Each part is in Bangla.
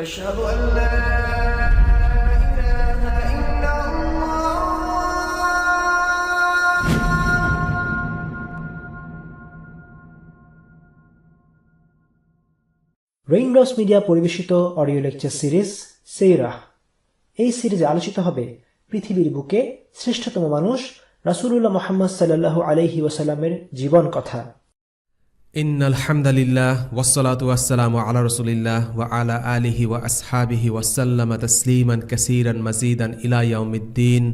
أشهد أن لا إله إلا الله রেইনড্রপস মিডিয়া পরিবেশিত অডিও লেকচার সিরিজ সেইরাহ। এই সিরিজে আলোচিত হবে পৃথিবীর বুকে শ্রেষ্ঠতম মানুষ রাসূলুল্লাহ মুহাম্মদ সাল্লাল্লাহু আলাইহি ওয়াসাল্লামের জীবন কথা। ইন্নাল হামদালিল্লাহ ওয়াসসালাতু ওয়াসসালামু আলা রাসূলিল্লাহ ওয়া আলা আলিহি ওয়া আসহাবিহি ওয়া সাল্লামা তাসলিমান কাসীরান মাজিদান ইলা ইয়াউমিদ্দিন,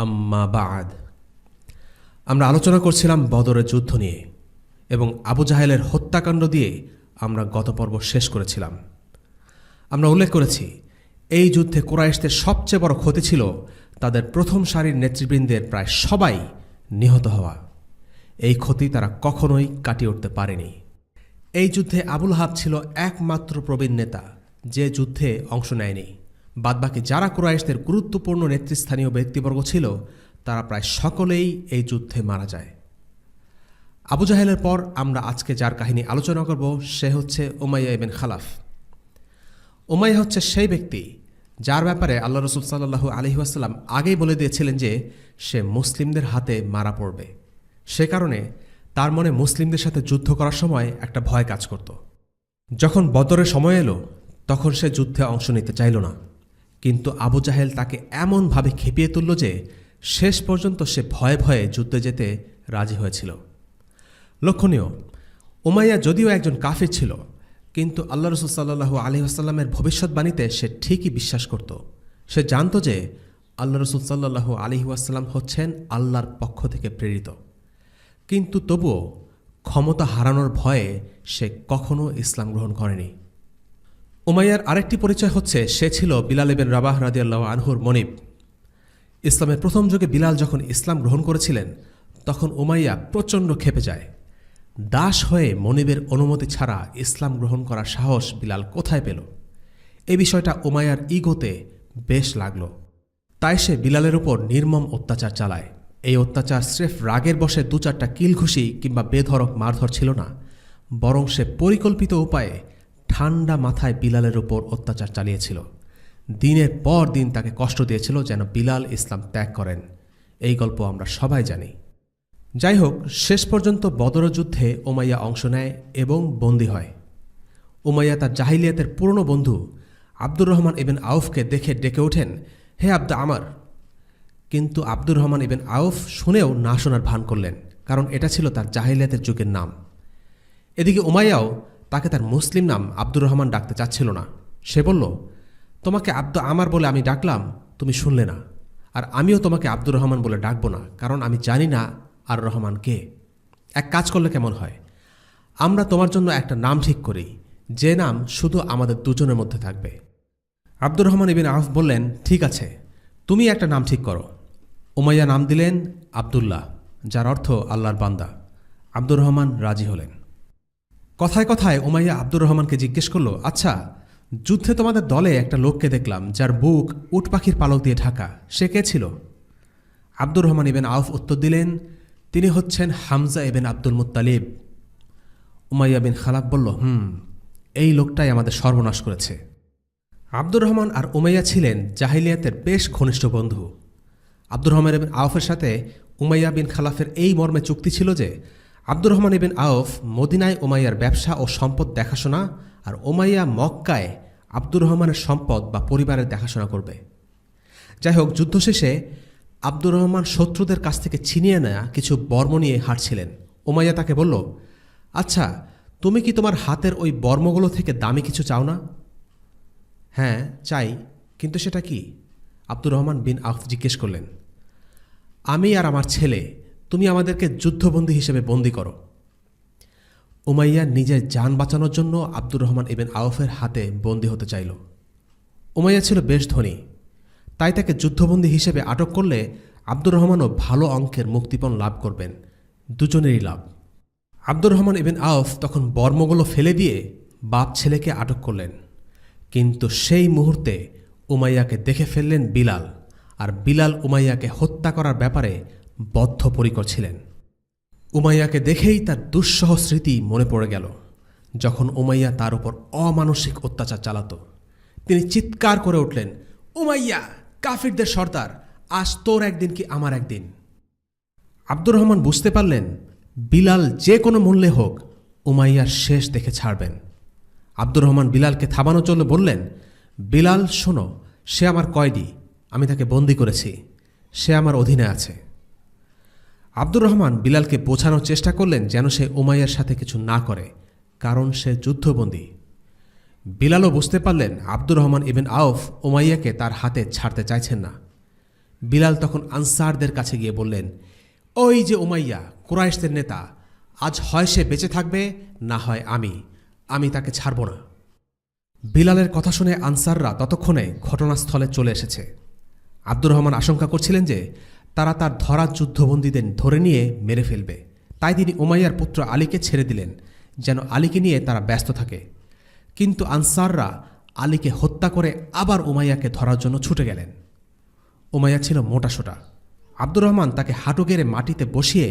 আম্মা বা'দ। আমরা আলোচনা করছিলাম বদরের যুদ্ধ নিয়ে এবং আবু জাহেলের হত্যাকাণ্ড দিয়ে আমরা গত পর্ব শেষ করেছিলাম। আমরা উল্লেখ করেছি এই যুদ্ধে কুরাইশদের সবচেয়ে বড় ক্ষতি ছিল তাদের প্রথম সারির নেতৃবৃন্দের প্রায় সবাই নিহত হওয়া। এই ক্ষতি তারা কখনোই কাটিয়ে উঠতে পারেনি। এই যুদ্ধে আবুল আহাব ছিল একমাত্র প্রবীণ নেতা যে যুদ্ধে অংশ নেয়নি। বাদবাকি যারা কুরাইশদের গুরুত্বপূর্ণ নেতৃস্থানীয় ব্যক্তিবর্গ ছিল তারা প্রায় সকলেই এই যুদ্ধে মারা যায়। আবু জাহেলের পর আমরা আজকে যার কাহিনী আলোচনা করব সে হচ্ছে উমাইয়া ইবনে খালাফ। উমাইয়া হচ্ছে সেই ব্যক্তি যার ব্যাপারে আল্লাহ রাসূল সাল্লাল্লাহু আলাইহি ওয়াসাল্লাম আগেই বলে দিয়েছিলেন যে সে মুসলিমদের হাতে মারা পড়বে। সে কারণে তার মনে মুসলিমদের সাথে যুদ্ধ করার সময় একটা ভয় কাজ করত। যখন বদরের সময় এলো তখন সে যুদ্ধে অংশ নিতে চাইল না, কিন্তু আবু জাহেল তাকে এমনভাবে খেপিয়ে তুলল যে শেষ পর্যন্ত সে ভয়ে ভয়ে যুদ্ধে যেতে রাজি হয়েছিল। লক্ষণীয়, উমাইয়া যদিও একজন কাফির ছিল, কিন্তু আল্লাহ রাসূল সাল্লাল্লাহু আলাইহি ওয়াসাল্লামের ভবিষ্যৎবাণীতে সে ঠিকই বিশ্বাস করত। সে জানত যে আল্লাহ রাসূল সাল্লাল্লাহু আলাইহি ওয়াসাল্লাম হচ্ছেন আল্লাহর পক্ষ থেকে প্রেরিত, কিন্তু তবুও ক্ষমতা হারানোর ভয়ে সে কখনো ইসলাম গ্রহণ করেনি। উমাইয়ার আরেকটি পরিচয় হচ্ছে সে ছিল বিলাল ইবনে রাবাহ রাদিয়াল্লাহু আনহুর মনিব। ইসলামের প্রথম যুগে বিলাল যখন ইসলাম গ্রহণ করেছিলেন তখন উমাইয়া প্রচণ্ড ক্ষেপে যায়। দাস হয়ে মনিবের অনুমতি ছাড়া ইসলাম গ্রহণ করার সাহস বিলাল কোথায় পেল? এই বিষয়টা উমাইয়ার ইগোতে বেশ লাগল। তাই সে বিলালের উপর নির্মম অত্যাচার চালায়। এই অত্যাচার স্রেফ রাগের বশে দু চারটা কিলঘুষি কিংবা বেধড়ক মারধর ছিল না, বরং সে পরিকল্পিত উপায়ে ঠান্ডা মাথায় বিলালের উপর অত্যাচার চালিয়েছিল। দিনের পর দিন তাকে কষ্ট দিয়েছিল যেন বিলাল ইসলাম ত্যাগ করেন। এই গল্প আমরা সবাই জানি। যাই হোক, শেষ পর্যন্ত বদর যুদ্ধে উমাইয়া অংশ নেয় এবং বন্দী হয়। উমাইয়া তার জাহিলিয়াতের পুরনো বন্ধু আব্দুর রহমান ইবনে আউফকে দেখে ডেকে ওঠেন, হে আব্দা আমার। কিন্তু আব্দুর রহমান ইবনে আউফ শুনেও না শোনার ভান করলেন, কারণ এটা ছিল তার জাহিলিয়াতের যুগের নাম। এদিকে উমাইয়াও তাকে তার মুসলিম নাম আব্দুর রহমান ডাকতে চাচ্ছিল না। সে বলল, তোমাকে আব্দা আমার বলে আমি ডাকলাম, তুমি শুনলে না, আর আমিও তোমাকে আব্দুর রহমান বলে ডাকবো না, কারণ আমি জানি না আর রহমান কে। এক কাজ করলে কেমন হয়, আমরা তোমার জন্য একটা নাম ঠিক করি, যে নাম শুধু আমাদের দুজনের মধ্যে থাকবে। আব্দুর রহমান ইবনে আউফ বললেন, ঠিক আছে, তুমি একটা নাম ঠিক করো। উমাইয়া নাম দিলেন আব্দুল্লাহ, যার অর্থ আল্লাহর বান্দা। আব্দুর রহমান রাজি হলেন। কথায় কথায় উমাইয়া আব্দুর রহমানকে জিজ্ঞেস করল, আচ্ছা, যুদ্ধে তোমাদের দলে একটা লোককে দেখলাম যার বুক উট পাখির পালক দিয়ে ঢাকা, সে কে ছিল? আব্দুর রহমান ইবনে আউফ উত্তর দিলেন, তিনি হচ্ছেন হামজা ইবনে আব্দুল মুত্তালিব। উমাইয়া বিন খালাফ বলল, এই লোকটাই আমাদের সর্বনাশ করেছে। আব্দুর রহমান আর উমাইয়া ছিলেন জাহিলিয়াতের বেশ ঘনিষ্ঠ বন্ধু। আব্দুর রহমান ইবনে আউফের সাথে উমাইয়া বিন খালাফের এই মর্মে চুক্তি ছিল যে আব্দুর রহমান ইবনে আউফ মদিনায় উমাইয়ার ব্যবসা ও সম্পদ দেখাশোনা, আর উমাইয়া মক্কায় আব্দুর রহমানের সম্পদ বা পরিবারের দেখাশোনা করবে। যাই হোক, যুদ্ধ শেষে আব্দুর রহমান শত্রুদের কাছ থেকে ছিনিয়ে নেয়া কিছু বর্ম নিয়ে হাঁটছিলেন। উমাইয়া তাকে বলল, আচ্ছা, তুমি কি তোমার হাতের ওই বর্মগুলো থেকে দামি কিছু চাও না? হ্যাঁ, চাই, কিন্তু সেটা কি? আব্দুর রহমান বিন আউফ জিজ্ঞেস করলেন। আমি আর আমার ছেলে, তুমি আমাদেরকে যুদ্ধবন্দী হিসেবে বন্দী করো। উমাইয়া নিজের জান বাঁচানোর জন্য আব্দুর রহমান ইবনে আউফের হাতে বন্দী হতে চাইল। উমাইয়া ছিল বেশ ধনী, তাই তাকে যুদ্ধবন্দী হিসেবে আটক করলে আব্দুর রহমানও ভালো অঙ্কের মুক্তিপণ লাভ করবেন, দুজনেরই লাভ। আব্দুর রহমান ইবনে আউফ তখন বর্মগুলো ফেলে দিয়ে বাপ ছেলেকে আটক করলেন, কিন্তু সেই মুহূর্তে উমাইয়াকে দেখে ফেললেন বিলাল, আর বিলাল উমাইয়াকে হত্যা করার ব্যাপারে বদ্ধপরিকর ছিলেন। উমাইয়াকে দেখেই তার দুঃসহ স্মৃতি মনে পড়ে গেল, যখন উমাইয়া তার উপর অমানসিক অত্যাচার চালাত। তিনি চিৎকার করে উঠলেন, উমাইয়া, কাফিরদের সর্দার, আজ তোর একদিন কি আমার একদিন। আব্দুর রহমান বুঝতে পারলেন বিলাল যে কোনো মূল্যে হোক উমাইয়ার শেষ দেখে ছাড়বেন। আব্দুর রহমান বিলালকে থামানোর জন্য বললেন, বিলাল শোনো, সে আমার কয়েদি, আমি তাকে বন্দি করেছি, সে আমার অধীনে আছে। আব্দুর রহমান বিলালকে বোঝানোর চেষ্টা করলেন যেন সে উমাইয়ার সাথে কিছু না করে, কারণ সে যুদ্ধবন্দী। বিলালও বুঝতে পারলেন আব্দুর রহমান ইবনে আউফ উমাইয়াকে তার হাতে ছাড়তে চাইছেন না। বিলাল তখন আনসারদের কাছে গিয়ে বললেন, ওই যে উমাইয়া, কুরাইশদের নেতা, আজ হয় সে বেঁচে থাকবে, না হয় আমি তাকে ছাড়ব না। বিলালের কথা শুনে আনসাররা ততক্ষণে ঘটনাস্থলে চলে এসেছে। আব্দুর রহমান আশঙ্কা করছিলেন যে তারা তার ধরা যুদ্ধবন্দীদের ধরে নিয়ে মেরে ফেলবে, তাই তিনি উমাইয়ার পুত্র আলীকে ছেড়ে দিলেন যেন আলীকে নিয়ে তারা ব্যস্ত থাকে। কিন্তু আনসাররা আলীকে হত্যা করে আবার উমাইয়াকে ধরার জন্য ছুটে গেলেন। উমাইয়া ছিল মোটাসোটা। আব্দুর রহমান তাকে হাঁটু গেড়ে মাটিতে বসিয়ে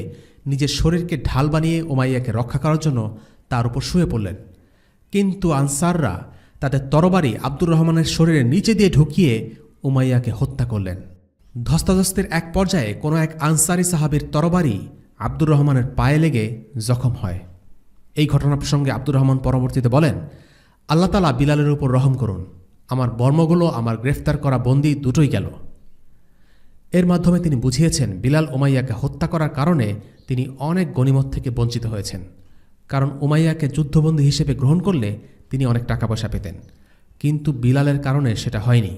নিজের শরীরকে ঢাল বানিয়ে উমাইয়াকে রক্ষা করার জন্য তার উপর শুয়ে পড়লেন। কিন্তু আনসাররা তাদের তরবারি আব্দুর রহমানের শরীরের নিচে দিয়ে ঢুকিয়ে উমাইয়াকে হত্যা করলেন। ধস্তাধস্তির এক পর্যায়ে কোনো এক আনসারি সাহাবীর তরবারি আব্দুর রহমানের পায়ে লেগে জখম হয়। এই ঘটনা প্রসঙ্গে আব্দুর রহমান পরবর্তীতে বলেন, আল্লাহ তাআলা বিলালের উপর রহম করুন, আমার বর্মগুলো আমার গ্রেফতার করা বন্দী দুটোই গেল। এর মাধ্যমে তিনি বুঝিয়েছেন বিলাল উমাইয়াকে হত্যা করার কারণে তিনি অনেক গনিমত থেকে বঞ্চিত হয়েছেন, কারণ উমাইয়াকে যুদ্ধবন্দী হিসেবে গ্রহণ করলে তিনি অনেক টাকা পয়সা পেতেন, কিন্তু বিলালের কারণে সেটা হয়নি।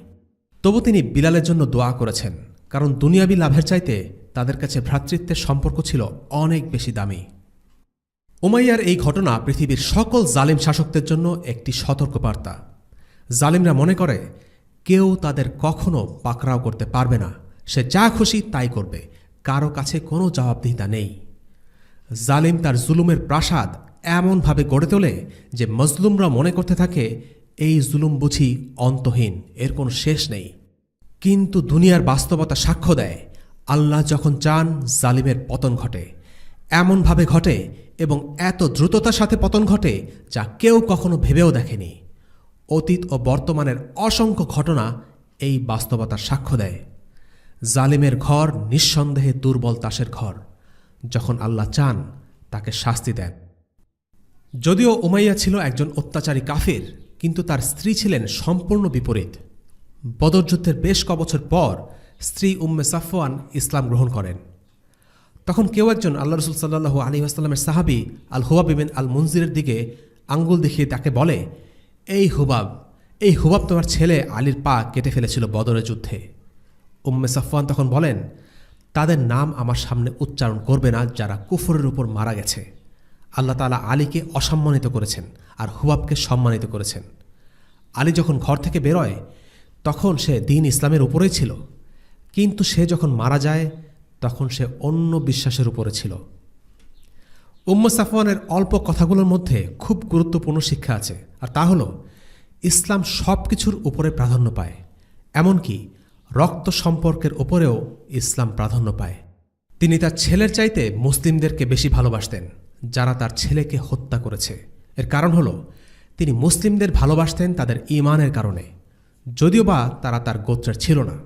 তবু তিনি বিলালের জন্য দোয়া করেছেন, কারণ দুনিয়াবি লাভের চাইতে তাদের কাছে ভ্রাতৃত্বের সম্পর্ক ছিল অনেক বেশি দামি। উমাইয়ার এই ঘটনা পৃথিবীর সকল জালিম শাসকদের জন্য একটি সতর্কবার্তা। জালিমরা মনে করে কেউ তাদের কখনো পাকড়াও করতে পারবে না, সে যা খুশি তাই করবে, কারো কাছে কোনো জবাবদিহিতা নেই। জালিম তার জুলুমের প্রাসাদ এমনভাবে গড়ে তোলে যে মজলুমরা মনে করতে থাকে এই জুলুম বুঝি অন্তহীন, এর কোনো শেষ নেই। কিন্তু দুনিয়ার বাস্তবতা সাক্ষ্য দেয় আল্লাহ যখন চান জালিমের পতন ঘটে, এমনভাবে ঘটে এবং এত দ্রুততার সাথে পতন ঘটে যা কেউ কখনো ভেবেও দেখেনি। অতীত ও বর্তমানের অসংখ্য ঘটনা এই বাস্তবতার সাক্ষ্য দেয়। জালিমের ঘর নিঃসন্দেহে দুর্বল তাসের ঘর, যখন আল্লাহ চান তাকে শাস্তি দেন। যদিও উমাইয়া ছিল একজন অত্যাচারী কাফির, কিন্তু তার স্ত্রী ছিলেন সম্পূর্ণ বিপরীত। বদর যুদ্ধের বেশ কবছর পর স্ত্রী উম্মে সাফওয়ান ইসলাম গ্রহণ করেন। তখন কেউ একজন আল্লাহ রসুল সাল্লাল্লাহু আলাইহি ওয়াসাল্লামের সাহাবী আল হুবাব ইবনে আল মুনজিরের দিকে আঙ্গুল দেখিয়ে তাকে বলে, এই হুবাব তোমার ছেলে আলীর পা কেটে ফেলেছিল বদরের যুদ্ধে। উম্মে সাফওয়ান তখন বলেন, তাদের নাম আমার সামনে উচ্চারণ করবে না যারা কুফরের উপর মারা গেছে। আল্লাহ তাআলা আলীকে অসম্মানিত করেছেন আর হুবাবকে সম্মানিত করেছেন। আলী যখন ঘর থেকে বেরোয় তখন সে দ্বীন ইসলামের উপরেই ছিল, কিন্তু সে যখন মারা যায় তখন সে অন্য বিশ্বাসের উপরে ছিল। উম্মে সাফওয়ানের অল্প কথাগুলোর মধ্যে খুব গুরুত্বপূর্ণ শিক্ষা আছে, আর তা হল ইসলাম সব কিছুর উপরে প্রাধান্য পায়, এমনকি রক্ত সম্পর্কের উপরেও ইসলাম প্রাধান্য পায়। তিনি তার ছেলের চাইতে মুসলিমদেরকে বেশি ভালোবাসতেন যারা তার ছেলেকে হত্যা করেছে। এর কারণ হল তিনি মুসলিমদের ভালোবাসতেন তাদের ঈমানের কারণে, যদিও বা তারা তার গোত্রের ছিল না।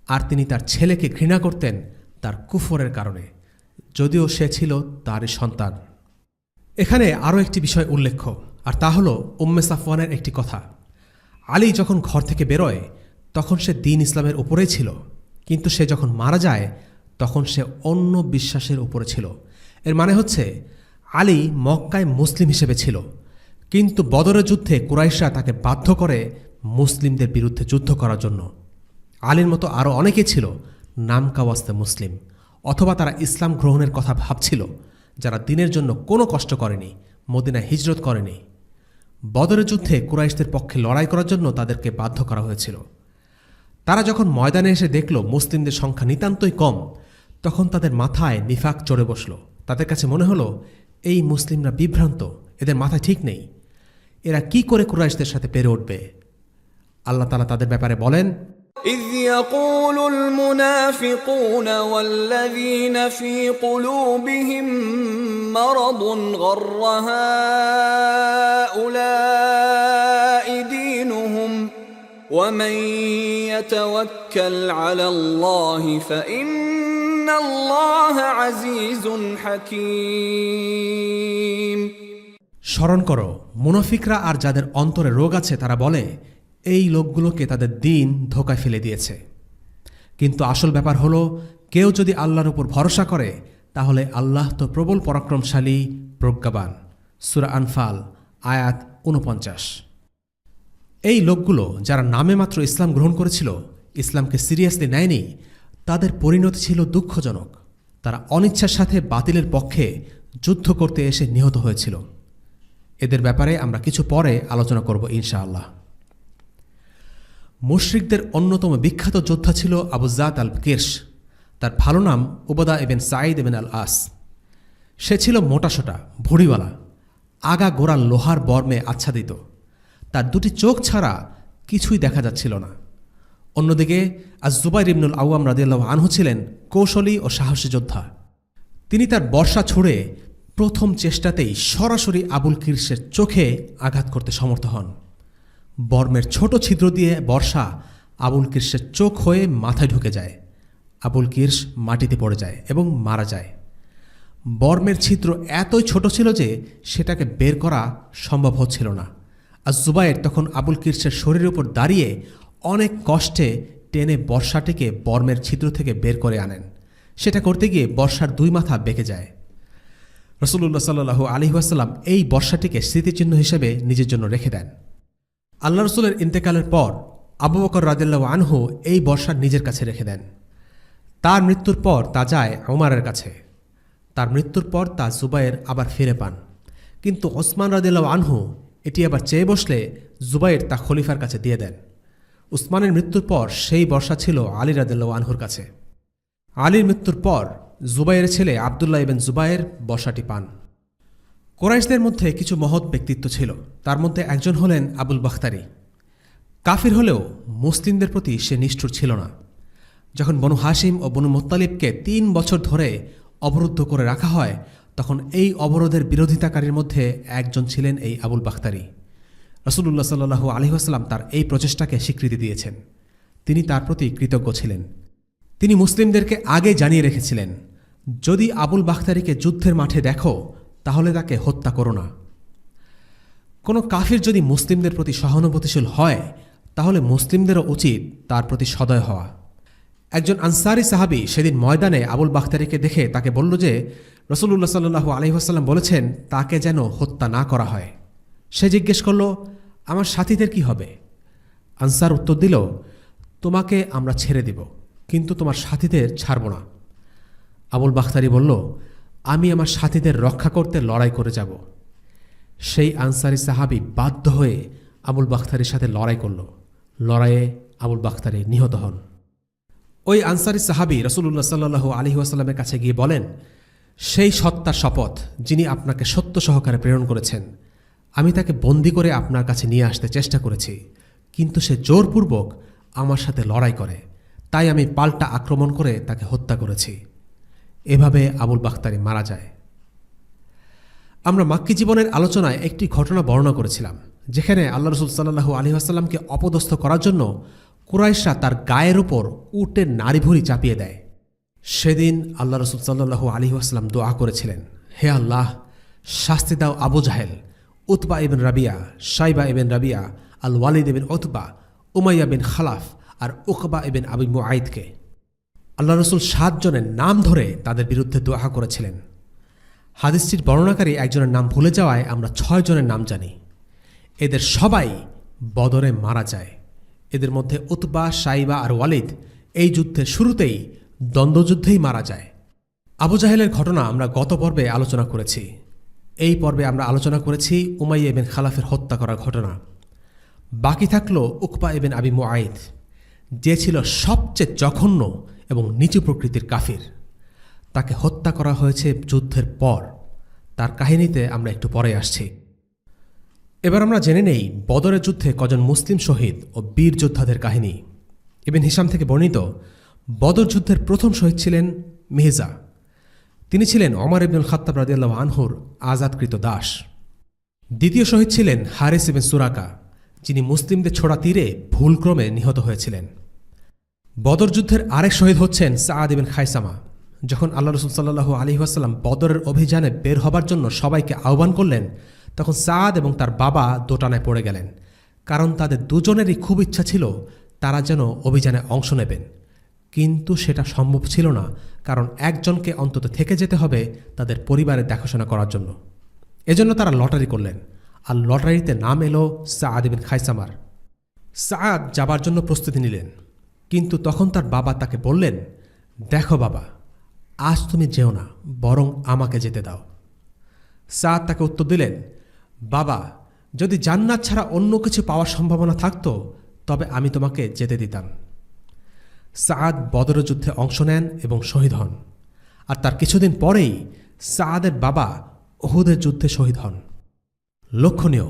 আর তিনি তার ছেলেকে ঘৃণা করতেন তার কুফরের কারণে, যদিও সে ছিল তারই সন্তান। এখানে আরও একটি বিষয় উল্লেখ্য, আর তা হল উম্মে সাফওয়ানের একটি কথা। আলী যখন ঘর থেকে বেরোয় তখন সে দ্বীন ইসলামের উপরেই ছিল, কিন্তু সে যখন মারা যায় তখন সে অন্য বিশ্বাসের উপরে ছিল। এর মানে হচ্ছে আলী মক্কায় মুসলিম হিসেবে ছিল, কিন্তু বদরের যুদ্ধে কুরাইশরা তাকে বাধ্য করে মুসলিমদের বিরুদ্ধে যুদ্ধ করার জন্য। আলীর মতো আরও অনেকে ছিল নামকাওয়াস্তে মুসলিম, অথবা তারা ইসলাম গ্রহণের কথা ভাবছিল, যারা দ্বীনের জন্য কোনো কষ্ট করেনি, মদিনায় হিজরত করেনি। বদরের যুদ্ধে কুরাইশদের পক্ষে লড়াই করার জন্য তাদেরকে বাধ্য করা হয়েছিল। তারা যখন ময়দানে এসে দেখল মুসলিমদের সংখ্যা নিতান্তই কম, তখন তাদের মাথায় নিফাক চড়ে বসল। তাদের কাছে মনে হলো এই মুসলিমরা বিভ্রান্ত, এদের মাথায় ঠিক নেই, এরা কি করে কুরাইশদের সাথে পেরে উঠবে। আল্লাহ তাআলা তাদের ব্যাপারে বলেন, إذ يقول المنافقون والذين في قلوبهم مرض غر هؤلاء دينهم ومن يتوكل على الله فإن الله عزيز حكيم। স্মরণ করো, মুনাফিকরা আর যাদের অন্তরে রোগ আছে তারা বলে এই লোকগুলোকে তাদের দ্বীন ধোঁকায় ফেলে দিয়েছে। কিন্তু আসল ব্যাপার হলো, কেউ যদি আল্লাহর উপর ভরসা করে তাহলে আল্লাহ তো প্রবল পরাক্রমশালী, প্রজ্ঞাবান। সূরা আনফাল আয়াত ৪৯। এই লোকগুলো যারা নামে মাত্র ইসলাম গ্রহণ করেছিল, ইসলামকে সিরিয়াসলি নেয়নি, তাদের পরিণতি ছিল দুঃখজনক। তারা অনিচ্ছার সাথে বাতিলের পক্ষে যুদ্ধ করতে এসে নিহত হয়েছিল। এদের ব্যাপারে আমরা কিছু পরে আলোচনা করব ইনশাআল্লাহ। মুশরিকদের অন্যতম বিখ্যাত যোদ্ধা ছিল আবু যাত আল কিরশ। তার ভালো নাম উবাদা ইবেন সাঈদ ইবেন আল আস। সে ছিল মোটাসোটা, ভুঁড়িওয়ালা, আগা গোড়া লোহার বর্মে আচ্ছাদিত। তার দুটি চোখ ছাড়া কিছুই দেখা যাচ্ছিল না। অন্যদিকে আজ-জুবাইর ইবনুল আওয়াম রাদিয়াল্লাহু আনহু ছিলেন কৌশলী ও সাহসী যোদ্ধা। তিনি তার বর্শা ছুড়ে প্রথম চেষ্টাতেই সরাসরি আবুল কিরশের চোখে আঘাত করতে সমর্থ হন। বর্মের ছোট ছিদ্র দিয়ে বর্শা আবুল কিরশের চোখ হয়ে মাথায় ঢুকে যায়। আবুল কিরশ মাটিতে পড়ে যায় এবং মারা যায়। বর্মের ছিদ্র এতই ছোট ছিল যে সেটাকে বের করা সম্ভব হচ্ছিল না। আর জুবাইর তখন আবুল কিরশের শরীরের উপর দাঁড়িয়ে অনেক কষ্টে টেনে বর্শাটিকে বর্মের ছিদ্র থেকে বের করে আনেন। সেটা করতে গিয়ে বর্শার দুই মাথা বেঁকে যায়। রাসূলুল্লাহ সাল্লাল্লাহু আলাইহি ওয়াসাল্লাম এই বর্শাটিকে স্মৃতিচিহ্ন হিসেবে নিজের জন্য রেখে দেন। আল্লাহ রসুলের ইন্তেকালের পর আবু বকর রাদিয়াল্লাহু আনহু এই বর্শা নিজের কাছে রেখে দেন। তার মৃত্যুর পর তা যায় ওমরের কাছে। তার মৃত্যুর পর তা জুবাইর আবার ফিরে পান। কিন্তু ওসমান রাদিয়াল্লাহু আনহু এটি আবার চেয়ে বসলে জুবাইর তা খলিফার কাছে দিয়ে দেন। উসমানের মৃত্যুর পর সেই বর্শা ছিল আলী রাদিয়াল্লাহু আনহুর কাছে। আলীর মৃত্যুর পর জুবাইরের ছেলে আবদুল্লাহ ইবেন জুবাইর বর্শাটি পান। কুরাইশদের মধ্যে কিছু মহৎ ব্যক্তিত্ব ছিল। তার মধ্যে একজন হলেন আবুল বাখতারি। কাফির হলেও মুসলিমদের প্রতি সে নিষ্ঠুর ছিল না। যখন বনু হাশিম ও বনু মুত্তালিবকে ৩ বছর ধরে অবরুদ্ধ করে রাখা হয়, তখন এই অবরোধের বিরোধিতাকারীর মধ্যে একজন ছিলেন এই আবুল বাখতারি। রাসূলুল্লাহ সাল্লাল্লাহু আলাইহি ওয়াসাল্লাম তার এই প্রচেষ্টাকে স্বীকৃতি দিয়েছেন। তিনি তার প্রতি কৃতজ্ঞ ছিলেন। তিনি মুসলিমদেরকে আগে জানিয়ে রেখেছিলেন, যদি আবুল বাখতারিকে যুদ্ধের মাঠে দেখো তাহলে তাকে হত্যা করো না। কোনো কাফির যদি মুসলিমদের প্রতি সহানুভূতিশীল হয় তাহলে মুসলিমদেরও উচিত তার প্রতি সদয় হওয়া। একজন আনসারী সাহাবী সেদিন ময়দানে আবুল বাখতারিকে দেখে তাকে বলল যে রাসূলুল্লাহ সাল্লাল্লাহু আলাইহি ওয়াসাল্লাম বলেছেন তাকে যেন হত্যা না করা হয়। সে জিজ্ঞেস করল, আমার সাথীদের কি হবে? আনসার উত্তর দিল, তোমাকে আমরা ছেড়ে দিব, কিন্তু তোমার সাথীদের ছাড়ব না। আবুল বাখতারি বলল, আমি আমার সাথীদের রক্ষা করতে লড়াই করে যাব। সেই আনসারী সাহাবী বাধ্য হয়ে আবুল বাখতারির সাথে লড়াই করল। লড়াইয়ে আবুল বাখতারি নিহত হন। ওই আনসারী সাহাবী রাসূলুল্লাহ সাল্লাল্লাহু আলাইহি ওয়াসাল্লামের কাছে গিয়ে বলেন, সেই সত্তার শপথ যিনি আপনাকে সত্য সহকারে প্রেরণ করেছেন, আমি তাকে বন্দী করে আপনার কাছে নিয়ে আসতে চেষ্টা করেছি, কিন্তু সে জোরপূর্বক আমার সাথে লড়াই করে, তাই আমি পাল্টা আক্রমণ করে তাকে হত্যা করেছি। এভাবে আবুল বাখতারি মারা যায়। আমরা মাক্কি জীবনের আলোচনায় একটি ঘটনা বর্ণনা করেছিলাম, যেখানে আল্লাহ রাসূল সাল্লাল্লাহু আলাইহি ওয়াসাল্লামকে অপদস্থ করার জন্য কুরাইশরা তার গায়ের উপর উটের নাড়িভুঁড়ি চাপিয়ে দেয়। সেদিন আল্লাহ রাসূল সাল্লাল্লাহু আলাইহি ওয়াসাল্লাম দোয়া করেছিলেন, হে আল্লাহ, শাস্তি দাও আবু জাহেল, উতবা ইবেন রাবিয়া, শাইবা ইবেন রাবিয়া, আল ওয়ালিদ ইবেন উতবা, উমাইয়া বিন খালাফ আর উকবা ইবেন আবি মুআইদকে। আল্লাহ রসুল 7 জনের নাম ধরে তাদের বিরুদ্ধে দোয়া করেছিলেন। হাদিসটির বর্ণনাকারী একজনের নাম ভুলে যাওয়ায় আমরা 6 জনের নাম জানি। এদের সবাই বদরে মারা যায়। এদের মধ্যে উতবা, শাইবা আর ওয়ালিদ এই যুদ্ধের শুরুতেই দ্বন্দ্বযুদ্ধেই মারা যায়। আবু জাহেলের ঘটনা আমরা গত পর্বে আলোচনা করেছি। এই পর্বে আমরা আলোচনা করেছি উমাইয়া ইবেন খালাফের হত্যা করার ঘটনা। বাকি থাকল উকবা ইবেন আবি মুআইদ, যে ছিল সবচেয়ে জঘন্য এবং নিচু প্রকৃতির কাফির। তাকে হত্যা করা হয়েছে যুদ্ধের পর। তার কাহিনীতে আমরা একটু পরে আসছি। এবার আমরা জেনে নেই বদরের যুদ্ধে কজন মুসলিম শহীদ ও বীর যোদ্ধাদের কাহিনী। ইবনে হিশাম থেকে বর্ণিত, বদর যুদ্ধের প্রথম শহীদ ছিলেন মিহজা। তিনি ছিলেন ওমর ইবনুল খাত্তাব রাদিয়াল্লাহু আনহুর আজাদকৃত দাস। দ্বিতীয় শহীদ ছিলেন হারিস ইবনে সুরাকা, যিনি মুসলিমদের ছোড়া তীরে ভুলক্রমে নিহত হয়েছিলেন। বদর যুদ্ধের আরেক শহীদ হচ্ছেন সাআদ ইবনে খাইসামা। যখন আল্লাহ রাসূল সাল্লাল্লাহু আলাইহি ওয়াসাল্লাম বদরের অভিযানে বের হবার জন্য সবাইকে আহ্বান করলেন, তখন সাআদ এবং তার বাবা দোটানায় পড়ে গেলেন, কারণ তাদের দুজনেরই খুব ইচ্ছা ছিল তারা যেন অভিযানে অংশ নেবেন। কিন্তু সেটা সম্ভব ছিল না, কারণ একজনকে অন্তত থেকে যেতে হবে তাদের পরিবারের দেখাশোনা করার জন্য। এজন্য তারা লটারি করলেন, আর লটারিতে নাম এলো সাআদ ইবনে খাইসামার। সাআদ যাবার জন্য প্রস্তুতি নিলেন, কিন্তু তখন তার বাবা তাকে বললেন, দেখো বাবা, আজ তুমি যেও না, বরং আমাকে যেতে দাও। সাআদ তাকে উত্তর দিলেন, বাবা, যদি জান্নাত ছাড়া অন্য কিছু পাওয়ার সম্ভাবনা থাকত তবে আমি তোমাকে যেতে দিতাম। সাআদ বদর যুদ্ধে অংশ নেন এবং শহীদ হন, আর তার কিছুদিন পরেই সাআদের বাবা উহুদের যুদ্ধে শহীদ হন। লক্ষণীয়,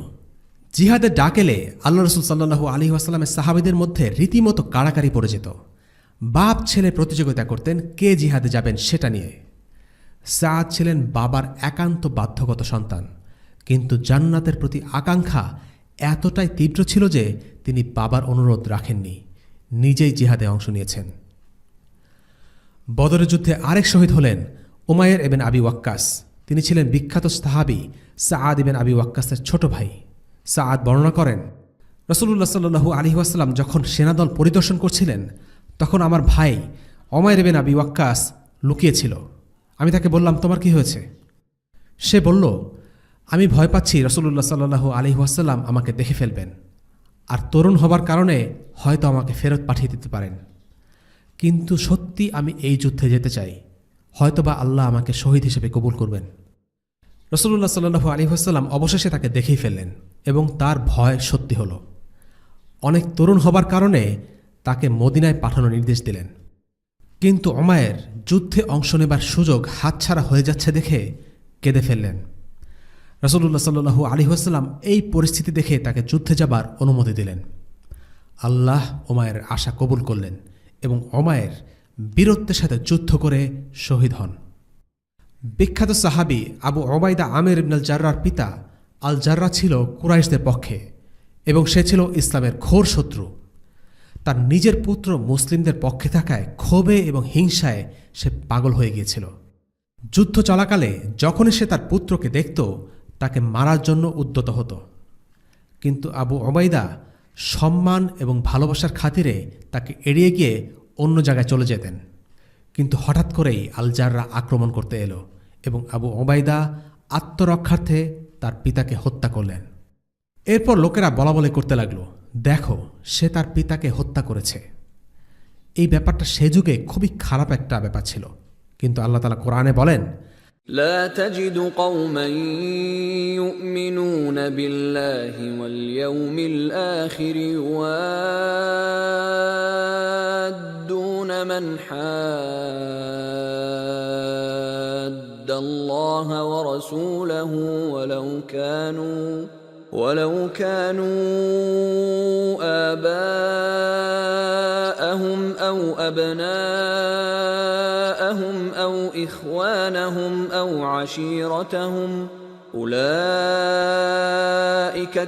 জিহাদের ডাক এলে আল্লাহ রাসূল সাল্লাল্লাহু আলাইহি ওয়াসাল্লামের সাহাবীদের মধ্যে রীতিমতো কাড়াকাড়ি পড়ে যেত। বাপ ছেলে প্রতিযোগিতা করতেন কে জিহাদে যাবেন সেটা নিয়ে। সাআদ ছিলেন বাবার একান্ত বাধ্যগত সন্তান, কিন্তু জান্নাতের প্রতি আকাঙ্ক্ষা এতটাই তীব্র ছিল যে তিনি বাবার অনুরোধ রাখেননি, নিজেই জিহাদে অংশ নিয়েছেন। বদরের যুদ্ধে আরেক শহীদ হলেন উমাইর ইবনে আবি ওয়াক্কাস। তিনি ছিলেন বিখ্যাত সাহাবী সাআদ ইবনে আবি ওয়াক্কাসের ছোট ভাই। সাআদ বর্ণনা করেন, রাসূলুল্লাহ সাল্লাল্লাহু আলাইহি ওয়াসাল্লাম যখন সেনাদল পরিদর্শন করছিলেন, তখন আমার ভাই উমাইর ইবনে আবি ওয়াক্কাস লুকিয়েছিল। আমি তাকে বললাম, তোমার কি হয়েছে? সে বলল, আমি ভয় পাচ্ছি রাসূলুল্লাহ সাল্লাল্লাহু আলাইহি ওয়াসাল্লাম আমাকে দেখে ফেলবেন, আর তরুণ হবার কারণে হয়তো আমাকে ফেরত পাঠিয়ে দিতে পারেন। কিন্তু সত্যি আমি এই যুদ্ধে যেতে চাই, হয়তোবা আল্লাহ আমাকে শহীদ হিসেবে কবুল করবেন। রাসূলুল্লাহ সাল্লাল্লাহু আলাইহি ওয়াসাল্লাম অবশেষে তাকে দেখেই ফেললেন এবং তার ভয় সত্যি হল। অনেক তরুণ হবার কারণে তাকে মদিনায় পাঠানোর নির্দেশ দিলেন। কিন্তু উমাইর যুদ্ধে অংশ নেবার সুযোগ হাতছাড়া হয়ে যাচ্ছে দেখে কেঁদে ফেললেন। রাসূলুল্লাহ সাল্লাল্লাহু আলাইহি ওয়াসাল্লাম এই পরিস্থিতি দেখে তাকে যুদ্ধে যাবার অনুমতি দিলেন। আল্লাহ উমাইরের আশা কবুল করলেন এবং উমাইর বীরত্বের সাথে যুদ্ধ করে শহীদ হন। বিখ্যাত সাহাবী আবু উবাইদা আমির ইবনে আল জাররার পিতা আল জাররা ছিল কুরাইশদের পক্ষে এবং সে ছিল ইসলামের ঘোর শত্রু। তার নিজের পুত্র মুসলিমদের পক্ষে থাকায় ক্ষোভে এবং হিংসায় সে পাগল হয়ে গিয়েছিল। যুদ্ধ চলাকালে যখনই সে তার পুত্রকে দেখত, তাকে মারার জন্য উদ্যত হতো। কিন্তু আবু উবাইদা সম্মান এবং ভালোবাসার খাতিরে তাকে এড়িয়ে গিয়ে অন্য জায়গায় চলে যেতেন। কিন্তু হঠাৎ করেই আল জাররা আক্রমণ করতে এলো এবং আবু উবাইদা আত্মরক্ষার্থে তার পিতাকে হত্যা করলেন। এরপর লোকেরা বলাবলি করতে লাগলো, দেখো, সে তার পিতাকে হত্যা করেছে। এই ব্যাপারটা সে যুগে খুবই খারাপ একটা ব্যাপার ছিল, কিন্তু আল্লাহ তাআলা কোরআনে বলেন, لا تجد قوما يؤمنون بالله واليوم الآخر يوادون من حاد الله ورسوله ولو كانوا آباءهم أو أبناءهم أو إخوانهم أو عشيرتهم أولئك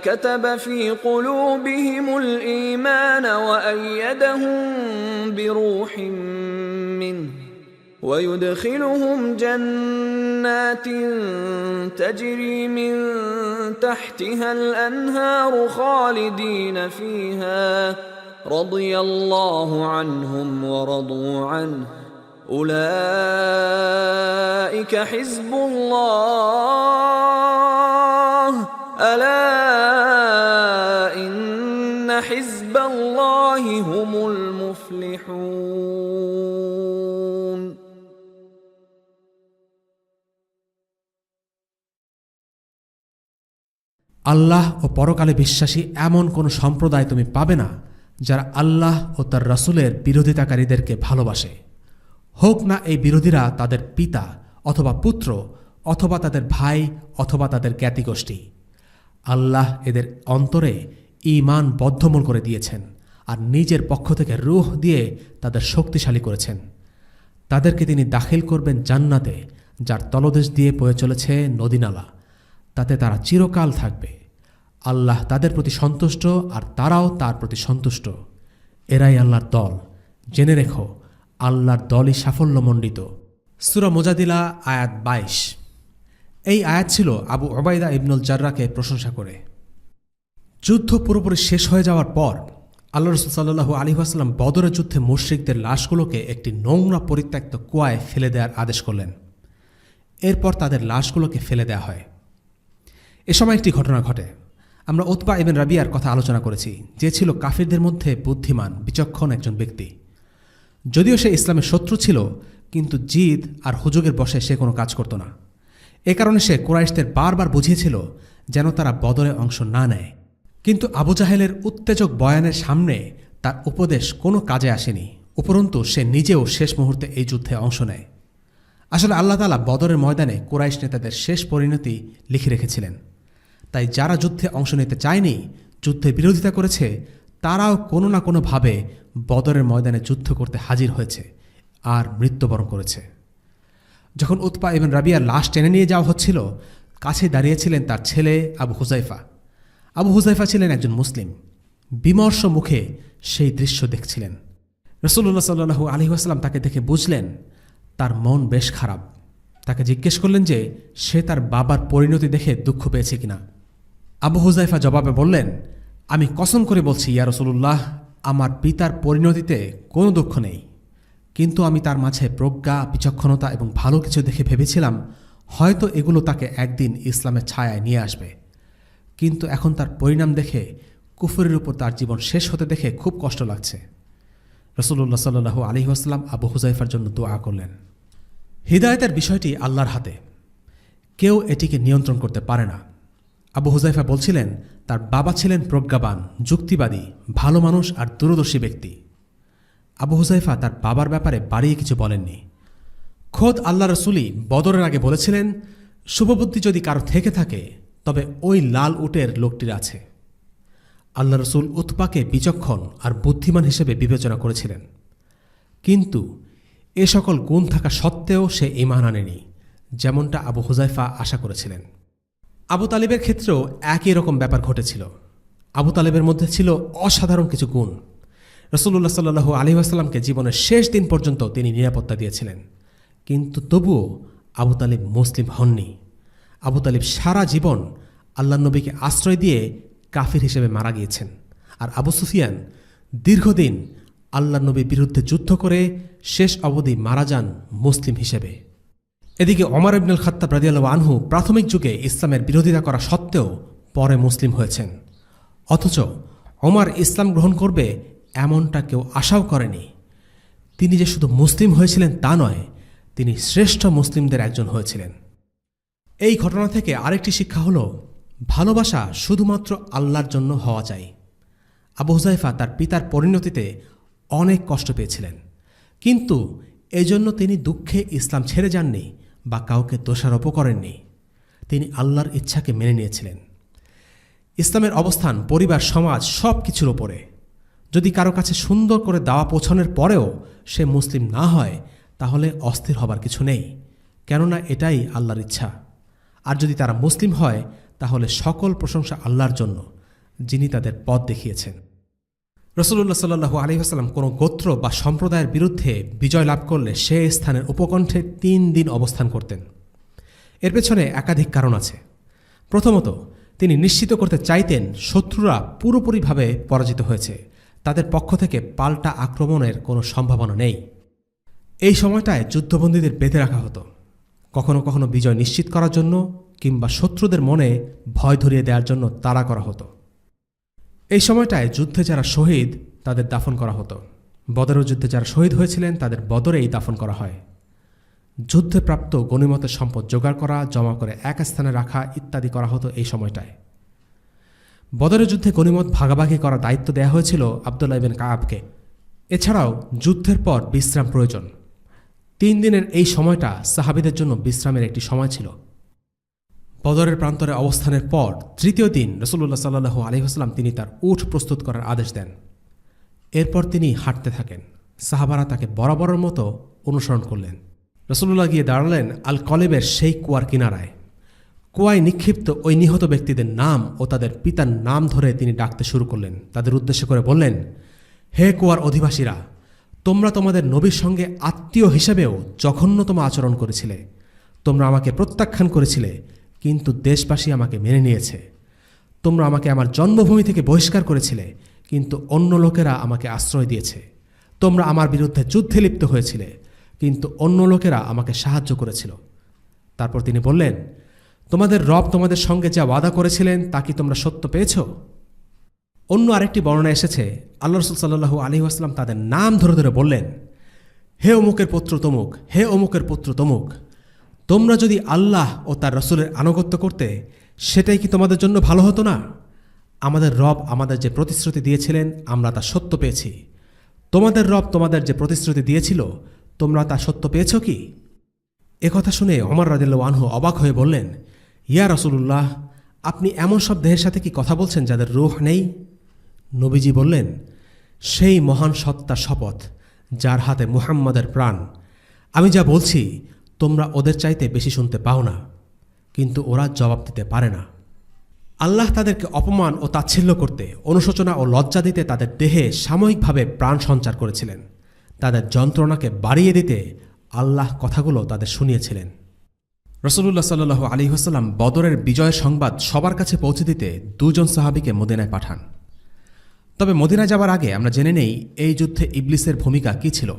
كتب في قلوبهم الإيمان وأيدهم بروح منه ويدخلهم جنات تجري من تحتها الأنهار خالدين فيها رضي الله عنهم ورضوا عنه أولئك حزب الله ألا إن حزب الله هم المفلحون আল্লাহ ও পরকালে বিশ্বাসী এমন কোন সম্প্রদায় তুমি পাবে না যারা আল্লাহ ও তার রাসূলের বিরোধিতাকারীদেরকে ভালোবাসে, হোক না এই বিরোধীরা তাদের পিতা অথবা পুত্র অথবা তাদের ভাই অথবা তাদের জ্ঞাতিগোষ্ঠী। আল্লাহ এদের অন্তরে ঈমান বদ্ধমূল করে দিয়েছেন আর নিজের পক্ষ থেকে রূহ দিয়ে তাদের শক্তিশালী করেছেন। তাদেরকে তিনি দাখিল করবেন জান্নাতে, যার তলদেশ দিয়ে বয়ে চলেছে নদীনালা, তাতে তারা চিরকাল থাকবে। আল্লাহ তাদের প্রতি সন্তুষ্ট আর তারাও তার প্রতি সন্তুষ্ট। এরাই আল্লাহর দল। জেনে রেখো, আল্লাহর দলই সাফল্যমণ্ডিত। সূরা মুজাদিলা আয়াত 22। এই আয়াত ছিল আবু উবাইদা ইবনুল জাররাহকে প্রশংসা করে। যুদ্ধ পুরোপুরি শেষ হয়ে যাওয়ার পর আল্লাহ রাসূল সাল্লাল্লাহু আলাইহি ওয়াসাল্লাম বদরের যুদ্ধে মুশরিকদের লাশগুলোকে একটি নোংরা পরিত্যক্ত কুয়ায় ফেলে দেওয়ার আদেশ করলেন। এরপর তাদের লাশগুলোকে ফেলে দেওয়া হয়। এ সময় একটি ঘটনা ঘটে। আমরা উতবা ইবনে রাবিয়ার কথা আলোচনা করেছি, যে ছিল কাফিরদের মধ্যে বুদ্ধিমান বিচক্ষণ একজন ব্যক্তি। যদিও সে ইসলামের শত্রু ছিল, কিন্তু জিদ আর হুজুগের বশে সে কোনো কাজ করত না। এ কারণে সে কুরাইশদের বারবার বুঝিয়েছিল যেন তারা বদরে অংশ না নেয়। কিন্তু আবু জাহেলের উত্তেজক বয়ানের সামনে তার উপদেশ কোনো কাজে আসেনি। উপরন্তু সে নিজেও শেষ মুহূর্তে এই যুদ্ধে অংশ নেয়। আসলে আল্লাহ তাআলা বদরের ময়দানে কুরাইশ নেতাদের শেষ পরিণতি লিখে রেখেছিলেন। তাই যারা যুদ্ধে অংশ নিতে চায়নি, যুদ্ধের বিরোধিতা করেছে, তারাও কোনো না কোনোভাবে বদরের ময়দানে যুদ্ধ করতে হাজির হয়েছে আর মৃত্যুবরণ করেছে। যখন উতবা ইবনে রাবিয়ার লাশ টেনে নিয়ে যাওয়া হচ্ছিল, কাছে দাঁড়িয়েছিলেন তার ছেলে আবু হুযাইফা। আবু হুযাইফা ছিলেন একজন মুসলিম। বিমর্ষ মুখে সেই দৃশ্য দেখছিলেন। রাসূলুল্লাহ সাল্লাল্লাহু আলাইহি ওয়াসাল্লাম তাকে দেখে বুঝলেন তার মন বেশ খারাপ। তাকে জিজ্ঞেস করলেন যে সে তার বাবার পরিণতি দেখে দুঃখ পেয়েছে কিনা। আবু হুযাইফা জবাবে বললেন, আমি কসম করে বলছি ইয়া রাসূলুল্লাহ, আমার পিতার পরিণতিতে কোনো দুঃখ নেই। কিন্তু আমি তার মাঝে প্রজ্ঞা, বিচক্ষণতা এবং ভালো কিছু দেখে ভেবেছিলাম হয়তো এগুলো তাকে একদিন ইসলামের ছায়ায় নিয়ে আসবে। কিন্তু এখন তার পরিণাম দেখে, কুফরের উপর তার জীবন শেষ হতে দেখে খুব কষ্ট লাগছে। রাসূলুল্লাহ সাল্লাল্লাহু আলাইহি ওয়াসাল্লাম আবু হুযাইফার জন্য দোয়া করলেন। হিদায়াতের বিষয়টি আল্লাহর হাতে, কেউ এটিকে নিয়ন্ত্রণ করতে পারে না। আবু হুযাইফা বলছিলেন তার বাবা ছিলেন প্রজ্ঞাবান, যুক্তিবাদী, ভালো মানুষ আর দূরদর্শী ব্যক্তি। আবু হুযাইফা তার বাবার ব্যাপারে বাড়িয়ে কিছু বলেননি। খোদ আল্লাহ রসুলই বদরের আগে বলেছিলেন, শুভবুদ্ধি যদি কারো থেকে থাকে তবে ওই লাল উটের লোকটির আছে। আল্লাহ রসুল উতবাকে বিচক্ষণ আর বুদ্ধিমান হিসেবে বিবেচনা করেছিলেন, কিন্তু এ সকল গুণ থাকা সত্ত্বেও সে ঈমান আনেনি, যেমনটা আবু হুযাইফা আশা করেছিলেন। আবু তালিবের ক্ষেত্রেও একই রকম ব্যাপার ঘটেছিল। আবু তালিবের মধ্যে ছিল অসাধারণ কিছু গুণ। রাসূলুল্লাহ সাল্লাল্লাহু আলাইহি ওয়াসাল্লামকে জীবনের শেষ দিন পর্যন্ত তিনি নিরাপত্তা দিয়েছিলেন, কিন্তু তবুও আবু তালিব মুসলিম হননি। আবু তালিব সারা জীবন আল্লাহ নবীকে আশ্রয় দিয়ে কাফির হিসেবে মারা গিয়েছেন। আর আবু সুফিয়ান দীর্ঘদিন আল্লাহ নবীর বিরুদ্ধে যুদ্ধ করে শেষ অবধি মারা যান মুসলিম হিসেবে। এদিকে ওমর ইবনুল খাত্তাব রাদিয়াল্লাহু আনহু প্রাথমিক যুগে ইসলামের বিরোধিতা করা সত্ত্বেও পরে মুসলিম হয়েছেন। অথচ ওমর ইসলাম গ্রহণ করবে এমনটা কেউ আশাও করেনি। তিনি যে শুধু মুসলিম হয়েছিলেন তা নয়, তিনি শ্রেষ্ঠ মুসলিমদের একজন হয়েছিলেন। এই ঘটনা থেকে আরেকটি শিক্ষা হল, ভালোবাসা শুধুমাত্র আল্লাহর জন্য হওয়া চাই। আবু হুযাইফা তার পিতার পরিণতিতে অনেক কষ্ট পেয়েছিলেন, কিন্তু এজন্য তিনি দুঃখে ইসলাম ছেড়ে যাননি বা কাউকে দোষারোপ করেননি। তিনি আল্লাহর ইচ্ছাকে মেনে নিয়েছিলেন। ইসলামের অবস্থান পরিবার, সমাজ সব কিছুর ওপরে। যদি কারো কাছে সুন্দর করে দাওয়া পৌঁছানোর পরেও সে মুসলিম না হয়, তাহলে অস্থির হবার কিছু নেই, কেননা এটাই আল্লাহর ইচ্ছা। আর যদি তারা মুসলিম হয়, তাহলে সকল প্রশংসা আল্লাহর জন্য, যিনি তাদের পথ দেখিয়েছেন। রাসূলুল্লাহ সাল্লাল্লাহু আলাইহি ওয়াসাল্লাম কোনো গোত্র বা সম্প্রদায়ের বিরুদ্ধে বিজয় লাভ করলে সে স্থানের উপকণ্ঠে 3 দিন অবস্থান করতেন। এর পেছনে একাধিক কারণ আছে। প্রথমত, তিনি নিশ্চিত করতে চাইতেন শত্রুরা পুরোপুরিভাবে পরাজিত হয়েছে, তাদের পক্ষ থেকে পাল্টা আক্রমণের কোনো সম্ভাবনা নেই। এই সময়টায় যুদ্ধবন্দীদের বেঁধে রাখা হতো, কখনো কখনো বিজয় নিশ্চিত করার জন্য কিংবা শত্রুদের মনে ভয় ধরিয়ে দেওয়ার জন্য তাড়া করা হতো। এই সময়টায় যুদ্ধে যারা শহীদ তাদের দাফন করা হতো। বদরের যুদ্ধে যারা শহীদ হয়েছিলেন তাদের বদরেই দাফন করা হয়। যুদ্ধে প্রাপ্ত গনিমতের সম্পদ জোগাড় করা, জমা করে এক স্থানে রাখা ইত্যাদি করা হতো এই সময়টায়। বদরের যুদ্ধে গনিমত ভাগাভাগি করার দায়িত্ব দেওয়া হয়েছিল আব্দুল্লাহ ইবনে কাআবকে। এছাড়াও যুদ্ধের পর বিশ্রাম প্রয়োজন। 3 দিনের এই সময়টা সাহাবীদের জন্য বিশ্রামের একটি সময় ছিল। বদরের প্রান্তরে অবস্থানের পর 3য় দিন রাসূলুল্লাহ সাল্লাল্লাহু আলাইহি ওয়াসাল্লাম তিনি তার উট প্রস্তুত করার আদেশ দেন। এরপর তিনি হাঁটতে থাকেন। সাহাবারা তাকে বরাবরের মতো অনুসরণ করলেন। রাসূলুল্লাহ গিয়ে দাঁড়ালেন আল কলেবের সেই কুয়ার কিনারায়। কুয়ায় নিক্ষিপ্ত ওই নিহত ব্যক্তিদের নাম ও তাদের পিতার নাম ধরে তিনি ডাকতে শুরু করলেন। তাদের উদ্দেশ্য করে বললেন, হে কুয়ার অধিবাসীরা, তোমরা তোমাদের নবীর সঙ্গে আত্মীয় হিসেবেও জঘন্যতম আচরণ করেছিলে। তোমরা আমাকে প্রত্যাখ্যান করেছিলে, কিন্তু দেশবাসী আমাকে মেনে নিয়েছে। তোমরা আমাকে আমার জন্মভূমি থেকে বহিষ্কার করেছিলে, কিন্তু অন্য লোকেরা আমাকে আশ্রয় দিয়েছে। তোমরা আমার বিরুদ্ধে যুদ্ধে লিপ্ত হয়েছিলে, কিন্তু অন্য লোকেরা আমাকে সাহায্য করেছিল। তারপর তিনি বললেন, তোমাদের রব তোমাদের সঙ্গে যা ওয়াদা করেছিলেন তা কি তোমরা সত্য পেয়েছ? অন্য আরেকটি বর্ণনা এসেছে, আল্লাহ রাসূল সাল্লাল্লাহু আলাইহি ওয়াসাল্লাম তাদের নাম ধরে ধরে বললেন, হে অমুকের পুত্র তমুক, হে অমুকের পুত্র তমুক, তোমরা যদি আল্লাহ ও তার রসুলের আনুগত্য করতে, সেটাই কি তোমাদের জন্য ভালো হতো না? আমাদের রব আমাদের যে প্রতিশ্রুতি দিয়েছিলেন আমরা তা সত্য পেয়েছি। তোমাদের রব তোমাদের যে প্রতিশ্রুতি দিয়েছিল তোমরা তা সত্য পেয়েছ কি? একথা শুনে ওমর রাদিয়াল্লাহু আনহু অবাক হয়ে বললেন, ইয়া রাসূলুল্লাহ, আপনি এমন সব দেহের সাথে কি কথা বলছেন যাদের রূহ নেই? নবীজি বললেন, সেই মহান সত্তার শপথ যার হাতে মুহাম্মাদের প্রাণ, আমি যা বলছি তোমরা ওদের চাইতে বেশি শুনতে পাও না, কিন্তু ওরা জবাব দিতে পারে না। আল্লাহ তাদেরকে অপমান ও তাচ্ছিল্য করতে, অনুশোচনা ও লজ্জা দিতে তাদের দেহে সাময়িকভাবে প্রাণ সঞ্চার করেছিলেন। তাদের যন্ত্রণাকে বাড়িয়ে দিতে আল্লাহ কথাগুলো তাদের শুনিয়েছিলেন। রাসূলুল্লাহ সাল্লাল্লাহু আলাইহি ওয়াসাল্লাম বদরের বিজয়ের সংবাদ সবার কাছে পৌঁছে দিতে দুজন সাহাবীকে মদিনায় পাঠান। তবে মদিনায় যাবার আগে আমরা জেনে নেই এই যুদ্ধে ইবলিসের ভূমিকা কী ছিল।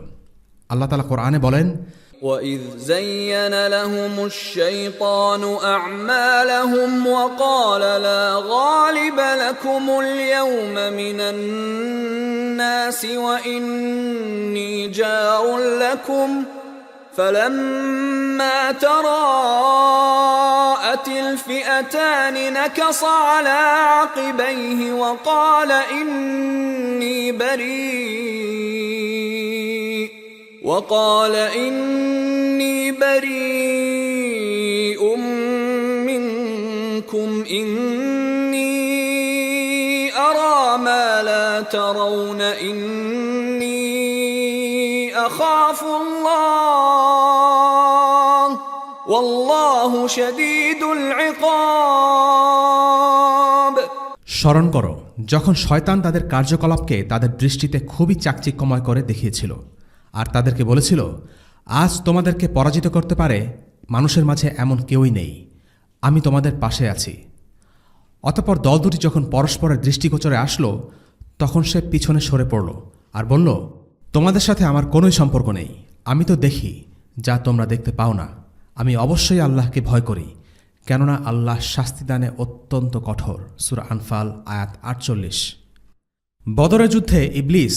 আল্লাহ তাআলা কোরআনে বলেন, وَإِذْ زَيَّنَ لَهُمُ الشَّيْطَانُ أَعْمَالَهُمْ وَقَالَ لَا غَالِبَ لَكُمُ الْيَوْمَ مِنَ النَّاسِ وَإِنِّي جَارٌ لَكُمْ فَلَمَّا تَرَاءَتِ الْفِئَتَانِ نَكَصَ عَلَى عَقِبَيْهِ وَقَالَ إِنِّي بريء منكم إني أرى ما لا ترون إني أخاف الله والله شديد العقاب। স্মরণ করো যখন শয়তান তাদের কার্যকলাপকে তাদের দৃষ্টিতে খুবই চাকচিক্যময় করে দেখিয়েছিল আর তাদেরকে বলেছিল, আজ তোমাদেরকে পরাজিত করতে পারে মানুষের মাঝে এমন কেউই নেই, আমি তোমাদের পাশে আছি। অতঃপর দল দুটি যখন পরস্পরের দৃষ্টিগোচরে আসলো তখন সে পিছনে সরে পড়ল আর বলল, তোমাদের সাথে আমার কোনোই সম্পর্ক নেই, আমি তো দেখি যা তোমরা দেখতে পাও না। আমি অবশ্যই আল্লাহকে ভয় করি, কেননা আল্লাহ শাস্তিদানে অত্যন্ত কঠোর। সূরা আনফাল আয়াত ৪৮। বদরের যুদ্ধে ইবলিস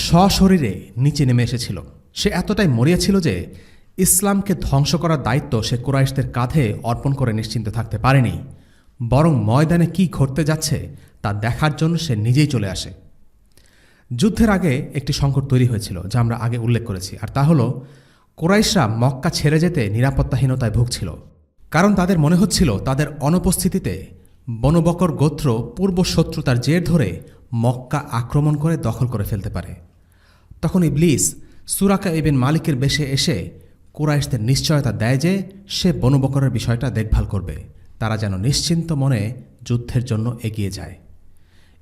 সশরীরে নিচে নেমে এসেছিল। সে এতটাই মরিয়া ছিল যে ইসলামকে ধ্বংস করার দায়িত্ব সে কুরাইশদের কাঁধে অর্পণ করে নিশ্চিন্ত থাকতে পারেনি, বরং ময়দানে কি ঘটতে যাচ্ছে তা দেখার জন্য সে নিজেই চলে আসে। যুদ্ধের আগে একটি সংকট তৈরি হয়েছিল যা আমরা আগে উল্লেখ করেছি, আর তা হল কুরাইশরা মক্কা ছেড়ে যেতে নিরাপত্তাহীনতায় ভুগছিল। কারণ তাদের মনে হচ্ছিল তাদের অনুপস্থিতিতে বনু বকর গোত্র পূর্ব শত্রুতার জের ধরে মক্কা আক্রমণ করে দখল করে ফেলতে পারে। তখন ইবলিস সুরাকা ইবিন মালিকের বেশে এসে কুরাইশদের নিশ্চয়তা দেয় যে সে বনু বকরের বিষয়টা দেখভাল করবে, তারা যেন নিশ্চিন্ত মনে যুদ্ধের জন্য এগিয়ে যায়।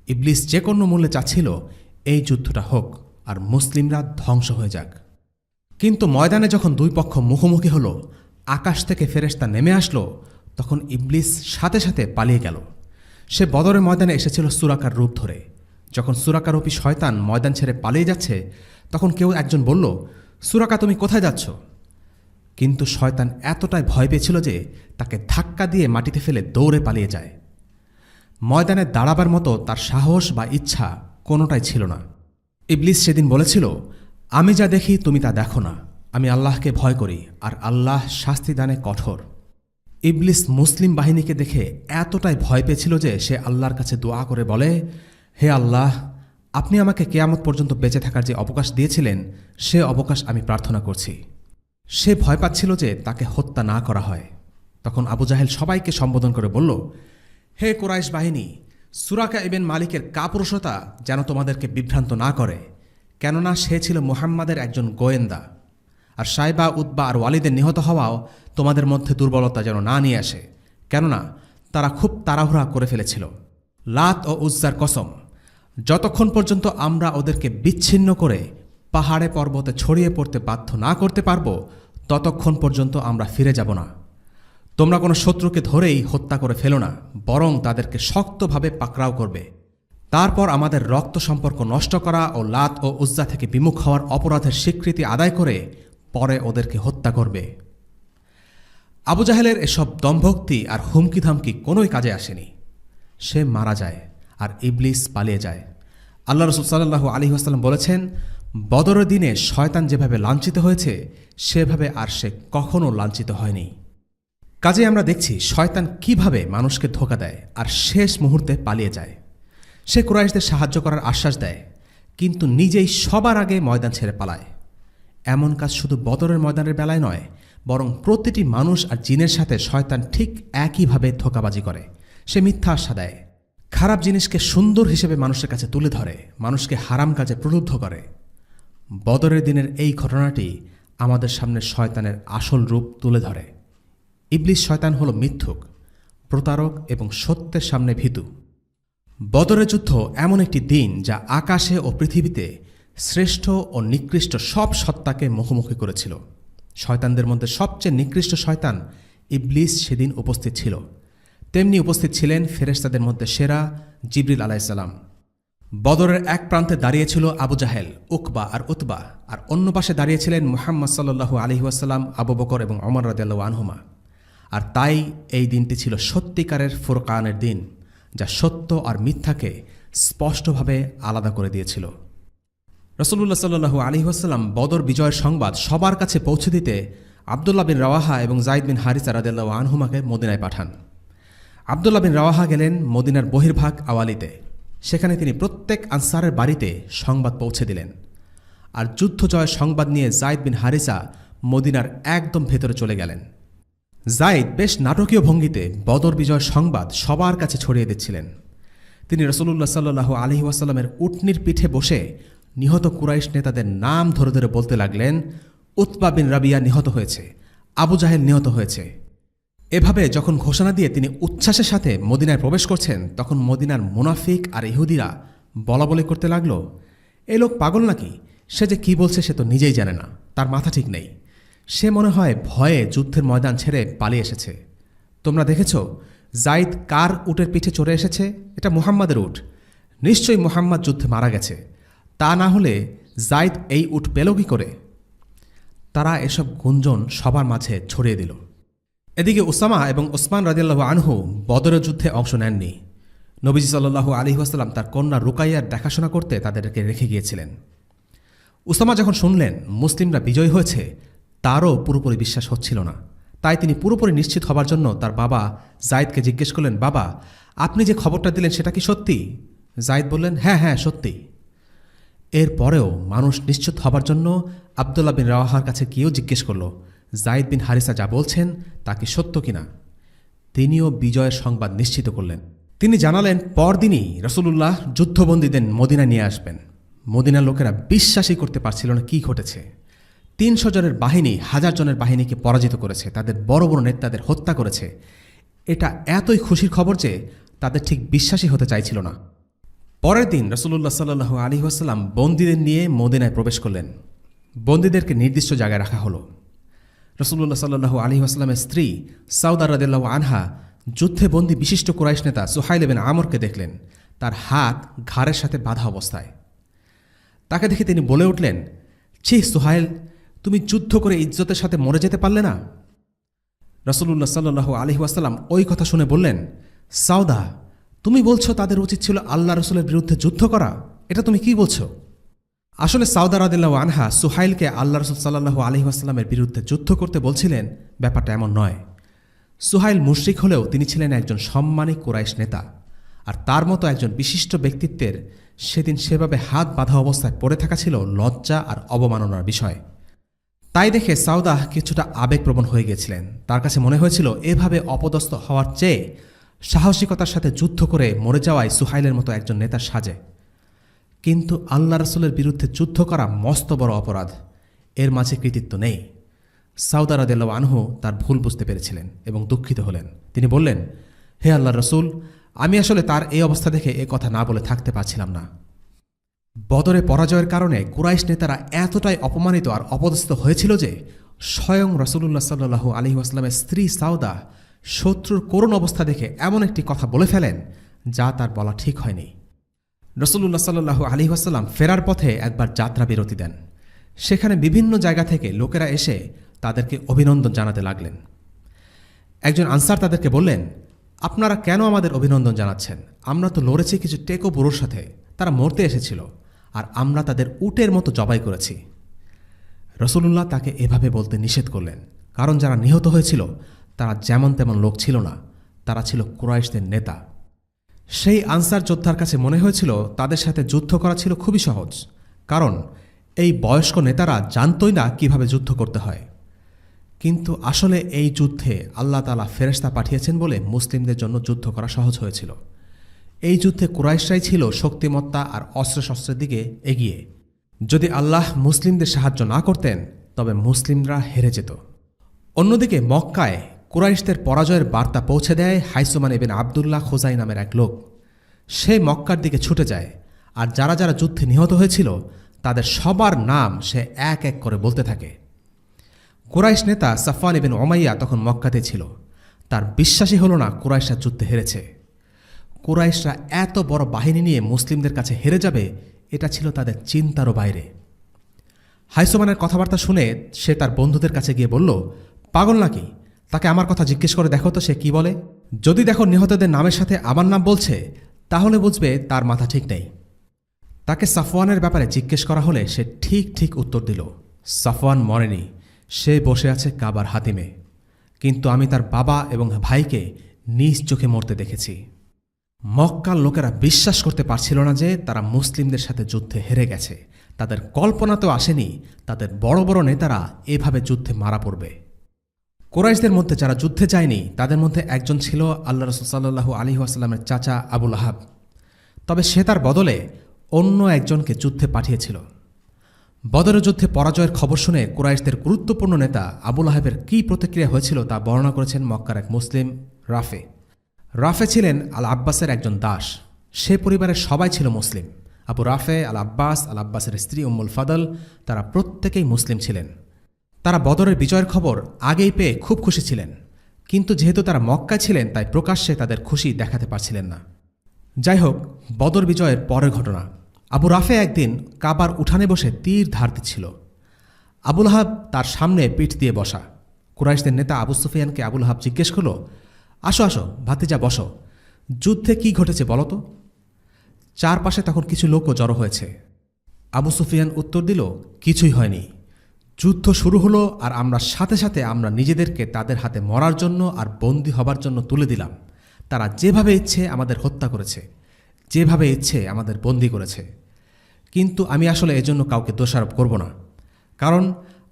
ইবলিস যে কোনো মূল্যে চাচ্ছিল এই যুদ্ধটা হোক আর মুসলিমরা ধ্বংস হয়ে যাক। কিন্তু ময়দানে যখন দুই পক্ষ মুখোমুখি হল, আকাশ থেকে ফেরেশতা নেমে আসলো, তখন ইবলিস সাথে সাথে পালিয়ে গেল। সে বদরের ময়দানে এসেছিল সুরাকার রূপ ধরে। যখন সুরাকারূপী শয়তান ময়দান ছেড়ে পালিয়ে যাচ্ছে তখন কেউ একজন বলল, সুরাকা তুমি কোথায় যাচ্ছ? কিন্তু শয়তান এতটাই ভয় পেয়েছিল যে তাকে ধাক্কা দিয়ে মাটিতে ফেলে দৌড়ে পালিয়ে যায়। ময়দানে দাঁড়াবার মতো তার সাহস বা ইচ্ছা কোনোটাই ছিল না। ইবলিস সেদিন বলেছিল, আমি যা দেখি তুমি তা দেখো না, আমি আল্লাহকে ভয় করি আর আল্লাহ শাস্তিদানে কঠোর। ইবলিস মুসলিম বাহিনীকে দেখে এতটাই ভয় পেয়েছিল যে সে আল্লাহর কাছে দোয়া করে বলে, হে আল্লাহ, আপনি আমাকে কিয়ামত পর্যন্ত বেঁচে থাকার যে অবকাশ দিয়েছিলেন সে অবকাশ আমি প্রার্থনা করছি। সে ভয় পাচ্ছিল যে তাকে হত্যা না করা হয়। তখন আবু জাহেল সবাইকে সম্বোধন করে বলল, হে কুরাইশ বাহিনী, সুরাকা ইবিন মালিকের কাপুরুষতা যেন তোমাদেরকে বিভ্রান্ত না করে, কেননা সে ছিল মুহাম্মাদের একজন গোয়েন্দা। আর সাইবা, উতবা আর ওয়ালিদের নিহত হওয়াও তোমাদের মধ্যে দুর্বলতা যেন না নিয়ে আসে, কেননা তারা খুব তাড়াহুড়া করে ফেলেছিল। লাত ও উজ্জার কসম, যতক্ষণ পর্যন্ত আমরা ওদেরকে বিচ্ছিন্ন করে পাহাড়ে পর্বতে ছড়িয়ে পড়তে বাধ্য না করতে পারব, ততক্ষণ পর্যন্ত আমরা ফিরে যাব না। তোমরা কোনো শত্রুকে ধরেই হত্যা করে ফেলো না, বরং তাদেরকে শক্তভাবে পাকড়াও করবে। তারপর আমাদের রক্ত সম্পর্ক নষ্ট করা ও লাত ও উজ্জা থেকে বিমুখ হওয়ার অপরাধের স্বীকৃতি আদায় করে পরে ওদেরকে হত্যা করবে। আবু জাহেলের এসব দম্ভক্তি আর হুমকি ধামকি কোনোই কাজে আসেনি। সে মারা যায় আর ইবলিস পালিয়ে যায়। আল্লাহ রাসূল সাল্লাল্লাহু আলাইহি ওয়াসাল্লাম বলেছেন, বদরের দিনে শয়তান যেভাবে লাঞ্ছিত হয়েছে সেভাবে আর সে কখনো লাঞ্ছিত হয়নি। কাজে আমরা দেখছি শয়তান কিভাবে মানুষকে ধোঁকা দেয় আর শেষ মুহূর্তে পালিয়ে যায়। সে কুরাইশদের সাহায্য করার আশ্বাস দেয়, কিন্তু নিজেই সবার আগে ময়দান ছেড়ে পালায়। এমন কাজ শুধু বদরের ময়দানের বেলায় নয়, বরং প্রতিটি মানুষ আর জিনের সাথে শয়তান ঠিক একইভাবে ধোঁকাবাজি করে। সে মিথ্যা আশা দেয়, খারাপ জিনিসকে সুন্দর হিসেবে মানুষের কাছে তুলে ধরে, মানুষকে হারাম কাজে প্রলুব্ধ করে। বদরের দিনের এই ঘটনাটি আমাদের সামনে শয়তানের আসল রূপ তুলে ধরে। ইবলিস শয়তান হল মিথ্যুক, প্রতারক এবং সত্যের সামনে ভীতু। বদরের যুদ্ধ এমন একটি দিন যা আকাশে ও পৃথিবীতে শ্রেষ্ঠ ও নিকৃষ্ট সব সত্তাকে মুখোমুখি করেছিল। শয়তানদের মধ্যে সবচেয়ে নিকৃষ্ট শয়তান ইবলিস সেদিন উপস্থিত ছিল। তেমনি উপস্থিত ছিলেন ফেরেশতাদের মধ্যে সেরা জিবরিল আলাইহিসসালাম। বদরের এক প্রান্তে দাঁড়িয়েছিল আবু জাহেল, উকবা আর উতবা, আর অন্য পাশে দাঁড়িয়েছিলেন মুহাম্মদ সাল্লাল্লাহু আলাইহি ওয়াসাল্লাম, আবু বকর এবং ওমর রাদিয়াল্লাহু আনহুমা। আর তাই এই দিনটি ছিল সত্যিকারের ফুরকানের দিন, যা সত্য আর মিথ্যাকে স্পষ্টভাবে আলাদা করে দিয়েছিল। রাসূলুল্লাহ সাল্লাল্লাহু আলাইহি ওয়াসাল্লাম বদর বিজয়ের সংবাদ সবার কাছে পৌঁছে দিতে আব্দুল্লাহ বিন রাওয়াহা এবং যায়েদ বিন হারিসা রাদিয়াল্লাহু আনহুমাকে মদিনায় পাঠান। আব্দুল্লাহ বিন রাওয়াহা গেলেন মদিনার বহির্ভাগ আওয়ালিতে। সেখানে তিনি প্রত্যেক আনসারের বাড়িতে সংবাদ পৌঁছে দিলেন। আর যুদ্ধ জয়ের সংবাদ নিয়ে যায়েদ বিন হারিসা মদিনার একদম ভেতরে চলে গেলেন। যায়েদ বেশ নাটকীয় ভঙ্গিতে বদর বিজয়ের সংবাদ সবার কাছে ছড়িয়ে দিচ্ছিলেন। তিনি রাসূলুল্লাহ সাল্লাল্লাহু আলাইহি ওয়াসাল্লামের উটনির পিঠে বসে নিহত কুরাইশ নেতাদের নাম ধরে ধরে বলতে লাগলেন, উতবা বিন রাবিয়া নিহত হয়েছে, আবু জাহেল নিহত হয়েছে। এভাবে যখন ঘোষণা দিয়ে তিনি উচ্ছ্বাসের সাথে মদিনায় প্রবেশ করছেন, তখন মদিনার মুনাফিক আর ইহুদিরা বলাবলি করতে লাগল, এ লোক পাগল নাকি? সে যে কি বলছে সে তো নিজেই জানে না, তার মাথা ঠিক নেই। সে মনে হয় ভয়ে যুদ্ধের ময়দান ছেড়ে পালিয়ে এসেছে। তোমরা দেখেছ যায়েদ কার উটের পিঠে চড়ে এসেছে? এটা মুহাম্মাদের উট। নিশ্চয়ই মুহাম্মাদ যুদ্ধে মারা গেছে, তা না হলে যায়েদ এই উট পেল কি করে? তারা এসব গুঞ্জন সবার মাঝে ছড়িয়ে দিল। এদিকে উসামা এবং ওসমান রাদিয়াল্লাহু আনহু বদরের যুদ্ধে অংশ নেননি। নবীজি সাল্লাল্লাহু আলাইহি ওয়াসাল্লাম তার কন্যা রুকাইয়ার দেখাশোনা করতে তাদেরকে রেখে গিয়েছিলেন। উসামা যখন শুনলেন মুসলিমরা বিজয়ী হয়েছে, তারও পুরোপুরি বিশ্বাস হচ্ছিল না। তাই তিনি পুরোপুরি নিশ্চিত হবার জন্য তার বাবা যায়েদকে জিজ্ঞেস করলেন, বাবা, আপনি যে খবরটা দিলেন সেটা কি সত্যি? যায়েদ বললেন, হ্যাঁ হ্যাঁ সত্যি। এরপরেও মানুষ নিশ্চিত হবার জন্য আব্দুল্লাহ বিন রাওয়াহার কাছে গিয়েও জিজ্ঞেস করল, যায়েদ বিন হারিসা যা বলছেন তা কি সত্য কিনা? তিনিও বিজয়ের সংবাদ নিশ্চিত করলেন। তিনি জানালেন পরদিনই রাসূলুল্লাহ যুদ্ধবন্দীদের মদিনা নিয়ে আসবেন। মদিনার লোকেরা বিশ্বাসই করতে পারছিল না কি ঘটেছে। ৩০০ জনের বাহিনী ১০০০ জনের বাহিনীকে পরাজিত করেছে, তাদের বড় বড় নেতাদের হত্যা করেছে। এটা এতই খুশির খবর যে তাদের ঠিক বিশ্বাসই হতে চাইছিল না। পরের দিন রাসূলুল্লাহ সাল্লাল্লাহু আলাইহি ওয়াসাল্লাম বন্দীদের নিয়ে মদিনায় প্রবেশ করলেন। বন্দীদেরকে নির্দিষ্ট জায়গায় রাখা হলো। রাসূলুল্লাহ সাল্লাল্লাহু আলাইহি ওয়াসাল্লামের স্ত্রী সাউদা রাদিয়াল্লাহু আনহা যুদ্ধে বন্দী বিশিষ্ট কুরাইশ নেতা সুহাইল ইবনে আমরকে দেখলেন, তার হাত ঘাড়ের সাথে বাঁধা অবস্থায়। তাকে দেখে তিনি বলে উঠলেন, ছি সুহাইল, তুমি যুদ্ধ করে ইজ্জতের সাথে মরে যেতে পারলে না? রাসূলুল্লাহ সাল্লাল্লাহু আলাইহি ওয়াসাল্লাম ওই কথা শুনে বললেন, সাউদা, তুমি বলছো তাদের উচিত ছিল আল্লাহ রসুলের বিরুদ্ধে যুদ্ধ করা? এটা তুমি কি বলছো? আসলে সাউদা রাদিয়াল্লাহু আনহা সুহাইলকে আল্লাহ রসুল সাল্লাল্লাহু আলাইহি ওয়াসাল্লামের বিরুদ্ধে যুদ্ধ করতে বলছিলেন, ব্যাপারটা এমন নয়। সুহাইল মুশরিক হলেও তিনি ছিলেন একজন সম্মানী কুরাইশ নেতা, আর তার মতো একজন বিশিষ্ট ব্যক্তিত্বের সেদিন সেভাবে হাত বাঁধা অবস্থায় পড়ে থাকা ছিল লজ্জা আর অবমাননার বিষয়। তাই দেখে সাউদা কিছুটা আবেগপ্রবণ হয়ে গেছিলেন। তার কাছে মনে হয়েছিল এভাবে অপদস্থ হওয়ার চেয়ে সাহসিকতার সাথে যুদ্ধ করে মরে যাওয়াই সুহাইলের মতো একজন নেতার সাজে। কিন্তু আল্লাহ রসুলের বিরুদ্ধে যুদ্ধ করা মস্ত বড় অপরাধ, এর মাঝে কৃতিত্ব নেই। সাউদা রাদিয়াল্লাহু আনহু তার ভুল বুঝতে পেরেছিলেন এবং দুঃখিত হলেন। তিনি বললেন, হে আল্লাহর রসূল, আমি আসলে তার এই অবস্থা দেখে এ কথা না বলে থাকতে পারছিলাম না। বদরে পরাজয়ের কারণে কুরাইশ নেতারা এতটাই অপমানিত আর অপদস্থ হয়েছিল যে স্বয়ং রাসূলুল্লাহ সাল্লাল্লাহু আলাইহি ওয়াসাল্লামের স্ত্রী সাউদা শত্রুর করুণ অবস্থা দেখে এমন একটি কথা বলে ফেলেন যা তার বলা ঠিক হয়নি। রাসূলুল্লাহ সাল্লাল্লাহু আলাইহি ওয়াসাল্লাম ফেরার পথে একবার যাত্রা বিরতি দেন। সেখানে বিভিন্ন জায়গা থেকে লোকেরা এসে তাদেরকে অভিনন্দন জানাতে লাগলেন। একজন আনসার তাদেরকে বললেন, আপনারা কেন আমাদের অভিনন্দন জানাচ্ছেন? আমরা তো লড়েছি কিছু টেকো বুড়োর সাথে, তারা মরতে এসেছিল, আর আমরা তাদের উটের মতো জবাই করেছি। রাসূলুল্লাহ তাকে এভাবে বলতে নিষেধ করলেন, কারণ যারা নিহত হয়েছিল তারা যেমন তেমন লোক ছিল না, তারা ছিল কুরাইশদের নেতা। সেই আনসার যোদ্ধার কাছে মনে হয়েছিল তাদের সাথে যুদ্ধ করা ছিল খুবই সহজ, কারণ এই বয়স্ক নেতারা জানতই না কিভাবে যুদ্ধ করতে হয়। কিন্তু আসলে এই যুদ্ধে আল্লাহ তাআলা ফেরেশতা পাঠিয়েছেন বলে মুসলিমদের জন্য যুদ্ধ করা সহজ হয়েছিল। এই যুদ্ধে কুরাইশরাই ছিল শক্তিমত্তা আর অস্ত্রশস্ত্রের দিকে এগিয়ে। যদি আল্লাহ মুসলিমদের সাহায্য না করতেন তবে মুসলিমরা হেরে যেত। অন্যদিকে মক্কায় কুরাইশদের পরাজয়ের বার্তা পৌঁছে দেয় হাইসুমান ইবনে আবদুল্লাহ খোজাই নামের এক লোক। সে মক্কার দিকে ছুটে যায়, আর যারা যারা যুদ্ধে নিহত হয়েছিল তাদের সবার নাম সে এক এক করে বলতে থাকে। কুরাইশ নেতা সাফওয়ান ইবনে উমাইয়া তখন মক্কাতে ছিল। তার বিশ্বাসই হল না কুরাইশরা যুদ্ধে হেরেছে। কুরাইশরা এত বড় বাহিনী নিয়ে মুসলিমদের কাছে হেরে যাবে, এটা ছিল তাদের চিন্তারও বাইরে। হাইসুমানের কথাবার্তা শুনে সে তার বন্ধুদের কাছে গিয়ে বলল, পাগল নাকি? তাকে আমার কথা জিজ্ঞেস করে দেখো তো সে কি বলে। যদি দেখো নিহতদের নামের সাথে আমার নাম বলছে, তাহলে বুঝবে তার মাথা ঠিক নেই। তাকে সাফওয়ানের ব্যাপারে জিজ্ঞেস করা হলে সে ঠিক ঠিক উত্তর দিল, সাফওয়ান মরেনি, সে বসে আছে কাবার হাতিমে, কিন্তু আমি তার বাবা এবং ভাইকে নিজ চোখে মরতে দেখেছি। মক্কার লোকেরা বিশ্বাস করতে পারছিল না যে তারা মুসলিমদের সাথে যুদ্ধে হেরে গেছে। তাদের কল্পনাতেও আসেনি তাদের বড় বড় নেতারা এভাবে যুদ্ধে মারা পড়বে। কুরাইশদের মধ্যে যারা যুদ্ধে যায়নি তাদের মধ্যে একজন ছিল আল্লাহ রাসূল সাল্লাল্লাহু আলাইহি ওয়াসাল্লামের চাচা আবু লাহাব। তবে সে তার বদলে অন্য একজনকে যুদ্ধে পাঠিয়েছিল। বদরের যুদ্ধে পরাজয়ের খবর শুনে কুরাইশদের গুরুত্বপূর্ণ নেতা আবু লাহাবের কী প্রতিক্রিয়া হয়েছিল তা বর্ণনা করেছেন মক্কার এক মুসলিম রাফে। রাফে ছিলেন আল আব্বাসের একজন দাস। সে পরিবারের সবাই ছিল মুসলিম। আবু রাফে, আল আব্বাসের স্ত্রী উম্মুল ফাদল, তারা প্রত্যেকেই মুসলিম ছিলেন। তারা বদরের বিজয়ের খবর আগেই পেয়ে খুব খুশি ছিলেন, কিন্তু যেহেতু তারা মক্কায় ছিলেন তাই প্রকাশ্যে তাদের খুশি দেখাতে পারছিলেন না। যাই হোক, বদর বিজয়ের পরের ঘটনা। আবু রাফে একদিন কাবার উঠানে বসে তীর ধার দিচ্ছিল। আবু লাহাব তার সামনে পিঠ দিয়ে বসা। কুরাইশদের নেতা আবু সুফিয়ানকে আবু লাহাব জিজ্ঞেস করল, আসো আসো ভাতিজা, বসো, যুদ্ধে কি ঘটেছে বলো তো। চারপাশে তখন কিছু লোকও জড়ো হয়েছে। আবু সুফিয়ান উত্তর দিল, কিছুই হয়নি। যুদ্ধ শুরু হলো আর আমরা সাথে সাথে আমরা নিজেদেরকে তাদের হাতে মরার জন্য আর বন্দী হবার জন্য তুলে দিলাম। তারা যেভাবে ইচ্ছে আমাদের হত্যা করেছে, যেভাবে ইচ্ছে আমাদের বন্দী করেছে। কিন্তু আমি আসলে এজন্য কাউকে দোষারোপ করব না, কারণ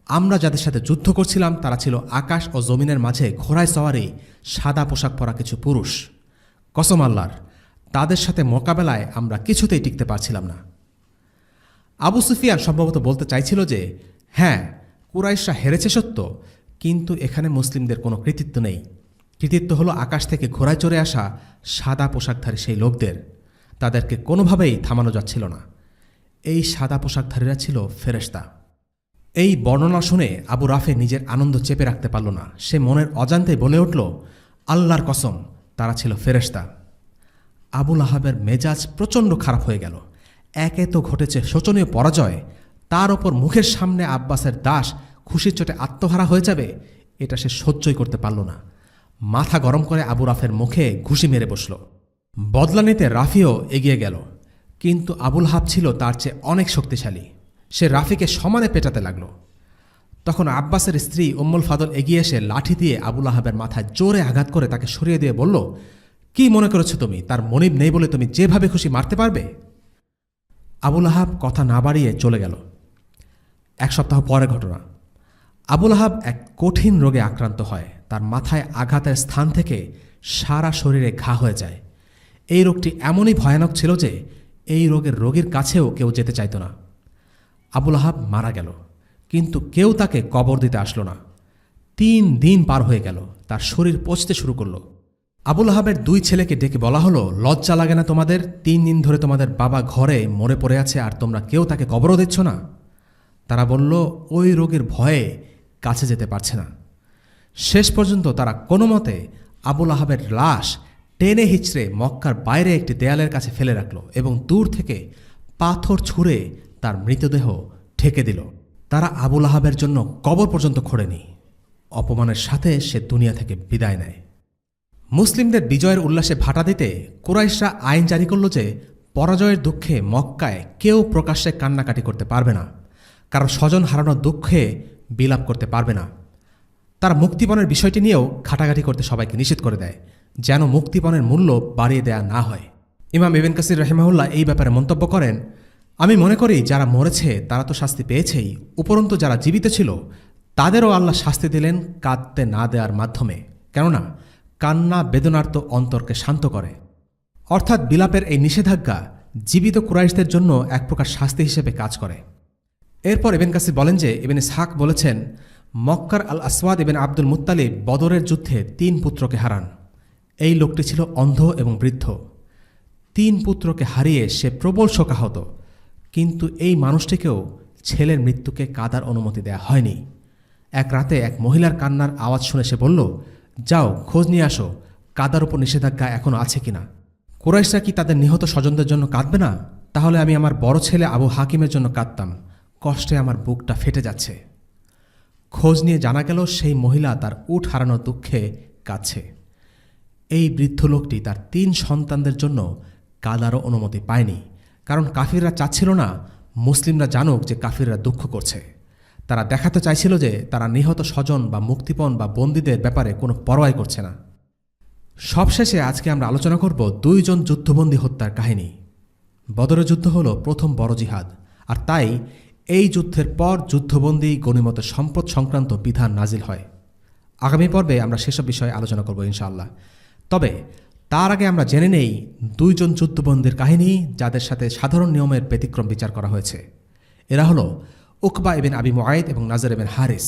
আমরা যাদের সাথে যুদ্ধ করছিলাম তারা ছিল আকাশ ও জমিনের মাঝে ঘোড়ায় সওয়ারি সাদা পোশাক পরা কিছু পুরুষ। কসম আল্লাহর, তাদের সাথে মোকাবেলায় আমরা কিছুতেই টিকতে পারছিলাম না। আবু সুফিয়ান সম্ভবত বলতে চাইছিল যে হ্যাঁ, কুরাইশরা হেরেছে সত্য, কিন্তু এখানে মুসলিমদের কোনো কৃতিত্ব নেই। কৃতিত্ব হলো আকাশ থেকে ঘোড়ায় চড়ে আসা সাদা পোশাকধারী সেই লোকদের। তাদেরকে কোনোভাবেই থামানো যাচ্ছিল না। এই সাদা পোশাকধারীরা ছিল ফেরেশতা। এই বর্ণনা শুনে আবু রাফে নিজের আনন্দ চেপে রাখতে পারল না। সে মনের অজান্তে বলে উঠল, আল্লাহর কসম, তারা ছিল ফেরেশতা। আবু লাহাবের মেজাজ প্রচণ্ড খারাপ হয়ে গেল। একে তো ঘটেছে শোচনীয় পরাজয়, তার ওপর মুখের সামনে আব্বাসের দাস খুশির চোটে আত্মহারা হয়ে যাবে, এটা সে সহ্যই করতে পারল না। মাথা গরম করে আবু রাফের মুখে ঘুষি মেরে বসল। বদলা নিতে রাফিও এগিয়ে গেল, কিন্তু আবু লাহাব ছিল তার চেয়ে অনেক শক্তিশালী। সে রাফিকে সমানে পেটাতে লাগল। তখন আব্বাসের স্ত্রী উম্মুল ফাদল এগিয়ে এসে লাঠি দিয়ে আবু লাহাবের মাথায় জোরে আঘাত করে তাকে সরিয়ে দিয়ে বলল, কি মনে করেছো তুমি তার মনিব নেই বলে তুমি যেভাবে খুশি মারতে পারবে? আবু লাহাব কথা না বাড়িয়ে চলে গেল। এক সপ্তাহ পরে ঘটনা। আবু লাহাব এক কঠিন রোগে আক্রান্ত হয়। তার মাথায় আঘাতের স্থান থেকে সারা শরীরে ঘা হয়ে যায়। এই রোগটি এমনই ভয়ানক ছিল যে এই রোগের রোগীর কাছেও কেউ যেতে চাইত না। আবু লাহাব মারা গেল, কিন্তু কেউ তাকে কবর দিতে আসলো না। 3 দিন পার হয়ে গেল, তার শরীর পচতে শুরু করল। আবুল আহাবের 2 ছেলেকে ডেকে বলা হলো, লজ্জা লাগে না তোমাদের? 3 দিন ধরে তোমাদের বাবা ঘরে মরে পড়ে আছে আর তোমরা কেউ তাকে কবরও দিচ্ছ না। তারা বলল, ওই রোগের ভয়ে কাছে যেতে পারছে না। শেষ পর্যন্ত তারা কোনো মতে আবুল আহাবের লাশ টেনে হিচড়ে মক্কার বাইরে একটি দেয়ালের কাছে ফেলে রাখল এবং দূর থেকে পাথর ছুঁড়ে তার মৃতদেহ ঢেকে দিল। তারা আবুল আহাবের জন্য কবর পর্যন্ত খোঁড়েনি। অপমানের সাথে সে দুনিয়া থেকে বিদায় নেয়। মুসলিমদের বিজয়ের উল্লাসে ভাটা দিতে কুরাইশরা আইন জারি করল যে পরাজয়ের দুঃখে মক্কায় কেউ প্রকাশ্যে কান্নাকাটি করতে পারবে না, কারণ স্বজন হারানোর দুঃখে বিলাপ করতে পারবে না। তারা মুক্তিপণের বিষয়টি নিয়েও ঘাটাঘাটি করতে সবাইকে নিষেধ করে দেয়, যেন মুক্তিপণের মূল্য বাড়িয়ে দেয়া না হয়। ইমাম ইবনে কাসির রাহিমাহুল্লাহ এই ব্যাপারে মন্তব্য করেন, আমি মনে করি যারা মরেছে তারা তো শাস্তি পেয়েছেই, উপরন্তু যারা জীবিত ছিল তাদেরও আল্লাহ শাস্তি দিলেন কাঁদতে না দেওয়ার মাধ্যমে, কেননা কান্না বেদনার্ত অন্তরকে শান্ত করে। অর্থাৎ বিলাপের এই নিষেধাজ্ঞা জীবিত কুরাইশদের জন্য এক প্রকার শাস্তি হিসেবে কাজ করে। এরপর ইবনে কাসির বলেন যে ইবনে ইসহাক বলেছেন, মক্কার আল আসওয়াদ ইবনে আব্দুল মুত্তালিব বদরের যুদ্ধে 3 পুত্রকে হারান। এই লোকটি ছিল অন্ধ এবং বৃদ্ধ। 3 পুত্রকে হারিয়ে সে প্রবল শোকাহত, কিন্তু এই মানুষটিকেও ছেলের মৃত্যুকে কাদার অনুমতি দেয়া হয়নি। এক রাতে এক মহিলার কান্নার আওয়াজ শুনে সে বলল, যাও খোঁজ নিয়ে আসো কাদার উপর নিষেধাজ্ঞা এখনও আছে কিনা। কুরাইশরা কি তাদের নিহত স্বজনদের জন্য কাঁদবে না? তাহলে আমি আমার বড় ছেলে আবু হাকিমের জন্য কাঁদতাম, কষ্টে আমার বুকটা ফেটে যাচ্ছে। খোঁজ নিয়ে জানা গেল সেই মহিলা তার উট হারানোর দুঃখে কাঁদছে। এই বৃদ্ধ লোকটি তার 3 সন্তানদের জন্য কাদারও অনুমতি পায়নি, কারণ কাফিররা চাচ্ছিল না মুসলিমরা জানুক যে কাফিররা দুঃখ করছে। তারা দেখাতে চাইছিল যে তারা নিহত স্বজন বা মুক্তিপণ বা বন্দীদের ব্যাপারে কোনো পরোয়াই করছে না। সবশেষে আজকে আমরা আলোচনা করব 2 জন যুদ্ধবন্দী হত্যার কাহিনী। বদরের যুদ্ধ হল প্রথম বড় জিহাদ, আর তাই এই যুদ্ধের পর যুদ্ধবন্দী গনিমত সম্পদ সংক্রান্ত বিধান নাজিল হয়। আগামী পর্বে আমরা সেসব বিষয়ে আলোচনা করব ইনশাআল্লাহ। তবে তার আগে আমরা জেনে নেই 2 জন যুদ্ধবন্দীর কাহিনী যাদের সাথে সাধারণ নিয়মের ব্যতিক্রম বিচার করা হয়েছে। এরা হলো উকবা ইবনে আবি মুআইদ এবং নাজর ইবনে হারিস।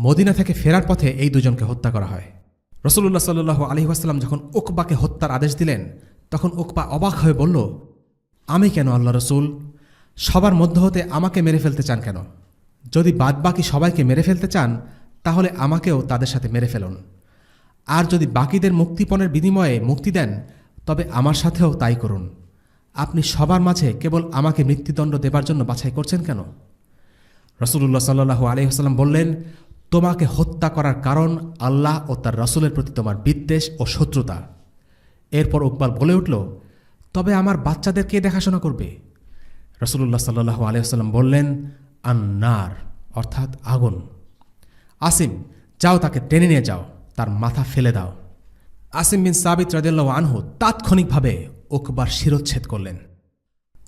মদিনা থেকে ফেরার পথে এই 2 জনকে হত্যা করা হয়। রাসূলুল্লাহ সাল্লাল্লাহু আলাইহি ওয়াসাল্লাম যখন উকবাকে হত্যার আদেশ দিলেন, তখন উকবা অবাক হয়ে বলল, আমি কেন আল্লাহ রসুল? সবার মধ্য হতে আমাকে মেরে ফেলতে চান কেন? যদি বাদবাকি সবাইকে মেরে ফেলতে চান তাহলে আমাকেও তাদের সাথে মেরে ফেলুন, আর যদি বাকিদের মুক্তিপণের বিনিময়ে মুক্তি দেন তবে আমার সাথেও তাই করুন। আপনি সবার মাঝে কেবল আমাকে মৃত্যুদণ্ড দেবার জন্য বাছাই করছেন কেন? রাসূলুল্লাহ সাল্লাল্লাহু আলাইহি ওয়াসাল্লাম বললেন, তোমাকে হত্যা করার কারণ আল্লাহ ও তার রাসূলের প্রতি তোমার বিদ্বেষ ও শত্রুতা। এরপর উকবা বলে উঠল, তবে আমার বাচ্চাদের কে দেখাশোনা করবে? রাসূলুল্লাহ সাল্লাল্লাহু আলাইহি ওয়াসাল্লাম বললেন, আন্নার, অর্থাৎ আগুন। আসিম, যাও তাকে টেনে নিয়ে যাও, তার মাথা ফেলে দাও। আসিম বিন সাবিত রাদিয়াল্লাহু আনহু তাৎক্ষণিকভাবে উকবার শিরচ্ছেদ করলেন,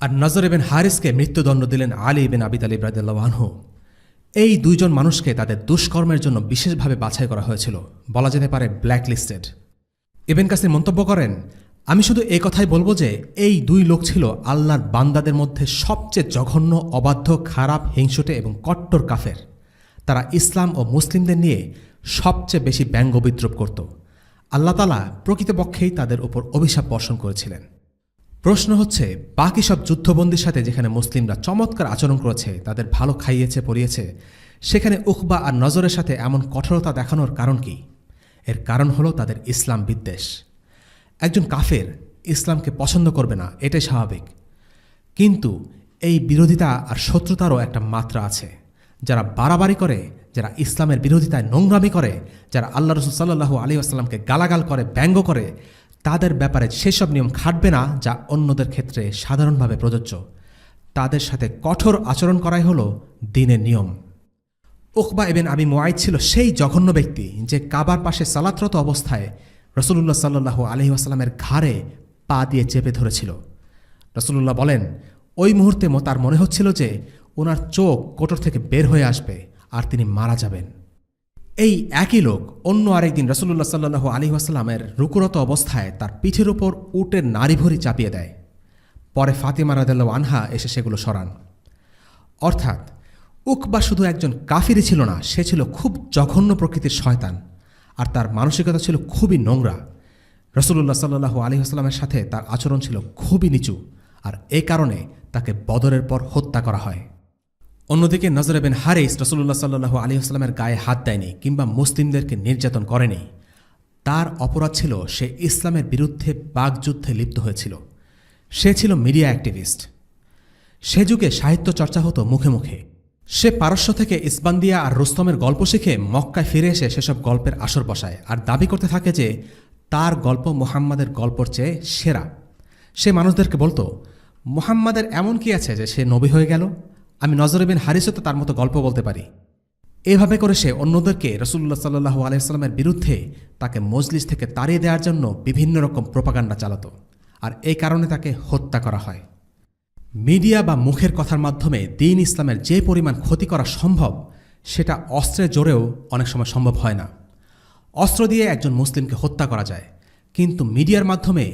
আর নজর ইবনে হারিসকে মৃত্যুদণ্ড দিলেন আলী ইবনে আবি তালিব রাদিয়াল্লাহু আনহু। এই 2 জন মানুষকে তাদের দুষ্কর্মের জন্য বিশেষভাবে বাছাই করা হয়েছিল, বলা যেতে পারে ব্ল্যাকলিস্টেড। ইবনে কাসির মন্তব্য করেন, আমি শুধু এই কথাই বলবো যে এই 2 লোক ছিল আল্লাহর বান্দাদের মধ্যে সবচেয়ে জঘন্য, অবাধ্য, খারাপ, হিংসুটে এবং কট্টর কাফের। তারা ইসলাম ও মুসলিমদের নিয়ে সবচেয়ে বেশি ব্যঙ্গ বিদ্রুপ করত। আল্লাহ তাআলা প্রকৃতপক্ষেই তাদের উপর অভিশাপ বর্ষণ করেছিলেন। প্রশ্ন হচ্ছে, বাকি সব যুদ্ধবন্দীর সাথে যেখানে মুসলিমরা চমৎকার আচরণ করেছে, তাদের ভালো খাইয়েছে পরিয়েছে, সেখানে উকবা আর নজরের সাথে এমন কঠোরতা দেখানোর কারণ কি? এর কারণ হলো তাদের ইসলাম বিদ্বেষ। একজন কাফের ইসলামকে পছন্দ করবে না, এটাই স্বাভাবিক। কিন্তু এই বিরোধিতা আর শত্রুতারও একটা মাত্রা আছে। যারা বাড়াবাড়ি করে, যারা ইসলামের বিরোধিতায় নোংরামি করে, যারা আল্লাহ রাসূল সাল্লাল্লাহু আলাইহি ওয়াসাল্লামকে গালাগাল করে, ব্যঙ্গ করে, তাদের ব্যাপারে সেসব নিয়ম খাটবে না যা অন্যদের ক্ষেত্রে সাধারণভাবে প্রযোজ্য। তাদের সাথে কঠোর আচরণ করাই হলো দ্বীনের নিয়ম। উকবা ইবনে আবি মুআইদ ছিল সেই জঘন্য ব্যক্তি যে কাবার পাশে সালাতরত অবস্থায় রাসূলুল্লাহ সাল্লাল্লাহু আলাইহি ওয়াসাল্লামের ঘাড়ে পা দিয়ে চেপে ধরেছিল। রাসূলুল্লাহ বলেন, ওই মুহূর্তে তার মনে হচ্ছিল যে ওনার চোখ কোটর থেকে বের হয়ে আসবে আর তিনি মারা যাবেন। এই একই লোক অন্য আরেকদিন রাসূলুল্লাহ সাল্লাল্লাহু আলাইহি ওয়াসাল্লামের রুকুরত অবস্থায় তার পিঠের ওপর উটের নাড়িভুঁড়ি চাপিয়ে দেয়। পরে ফাতিমা রাদিয়াল্লাহু আনহা এসে সেগুলো সরান। অর্থাৎ উকবা শুধু একজন কাফিরই ছিল না, সে ছিল খুব জঘন্য প্রকৃতির শয়তান, আর তার মানসিকতা ছিল খুবই নোংরা। রাসূলুল্লাহ সাল্লাল্লাহু আলাইহি ওয়াসাল্লামের সাথে তার আচরণ ছিল খুবই নিচু, আর এই কারণে তাকে বদরের পর হত্যা করা হয়। অন্যদিকে নজর বিন হারিস রাসূলুল্লাহ সাল্লাল্লাহু আলাইহি ওয়াসাল্লামের গায়ে হাত দেয়নি কিংবা মুসলিমদেরকে নির্যাতন করেনি। তার অপরাধ ছিল সে ইসলামের বিরুদ্ধে বাকযুদ্ধে লিপ্ত হয়েছিল। সে ছিল মিডিয়া অ্যাক্টিভিস্ট। সে যুগে সাহিত্য চর্চা হতো মুখে মুখে। সে পারস্য থেকে ইসবান্দিয়া আর রুস্তমের গল্প শিখে মক্কায় ফিরে এসে সেসব গল্পের আসর বসায় আর দাবি করতে থাকে যে তার গল্প মুহাম্মাদের গল্পর চেয়ে সেরা। সে মানুষদেরকে বলতো, মুহাম্মাদের এমন কি আছে যে সে নবী হয়ে গেল? আমি নজর বিন হারিসও তো তার মতো গল্প বলতে পারি। এভাবে করে সে অন্যদেরকে রাসূলুল্লাহ সাল্লাল্লাহু আলাইহি ওয়াসাল্লামের বিরুদ্ধে তাকে মজলিস থেকে তাড়িয়ে দেওয়ার জন্য বিভিন্ন রকম প্রোপাগান্ডা চালাতো, আর এই কারণে তাকে হত্যা করা হয়। মিডিয়া বা মুখের কথার মাধ্যমে দ্বীন ইসলামের যে পরিমাণ ক্ষতি করা সম্ভব, সেটা অস্ত্রের জোরেও অনেক সময় সম্ভব হয় না। অস্ত্র দিয়ে একজন মুসলিমকে হত্যা করা যায়, কিন্তু মিডিয়ার মাধ্যমে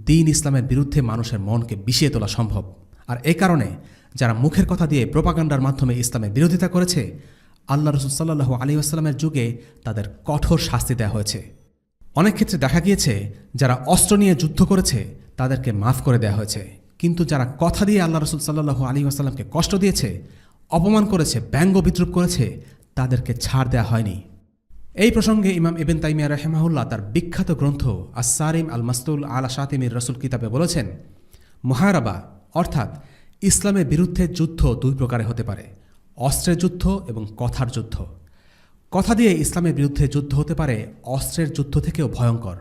দ্বীন ইসলামের বিরুদ্ধে মানুষের মনকে বিষিয়ে তোলা সম্ভব। আর এই কারণে যারা মুখের কথা দিয়ে প্রোপাগান্ডার মাধ্যমে ইসলামের বিরোধিতা করেছে, আল্লাহ রাসূল সাল্লাল্লাহু আলাইহি ওয়াসাল্লামের যুগে তাদের কঠোর শাস্তি দেওয়া হয়েছে। অনেক ক্ষেত্রে দেখা গিয়েছে যারা অস্ত্র নিয়ে যুদ্ধ করেছে তাদেরকে মাফ করে দেওয়া হয়েছে, কিন্তু যারা কথা দিয়ে আল্লাহ রাসূল সাল্লাল্লাহু আলাইহি ওয়াসাল্লামকে কষ্ট দিয়েছে, অপমান করেছে, ব্যঙ্গ বিদ্রূপ করেছে, তাদেরকে ছাড় দেওয়া হয়নি। এই প্রসঙ্গে ইমাম ইবনে তাইমিয়া রাহিমাহুল্লাহ তার বিখ্যাত গ্রন্থ আস-সারিম আল-মাসতুল আলা শাতিমির রাসূল কিতাবে বলেছেন, মুহারাবা অর্থাৎ ইসলামের বিরুদ্ধে যুদ্ধ দুই প্রকারে হতে পারে, অস্ত্রের যুদ্ধ এবং কথার যুদ্ধ। কথা দিয়ে ইসলামের বিরুদ্ধে যুদ্ধ হতে পারে অস্ত্রের যুদ্ধ থেকেও ভয়ঙ্কর।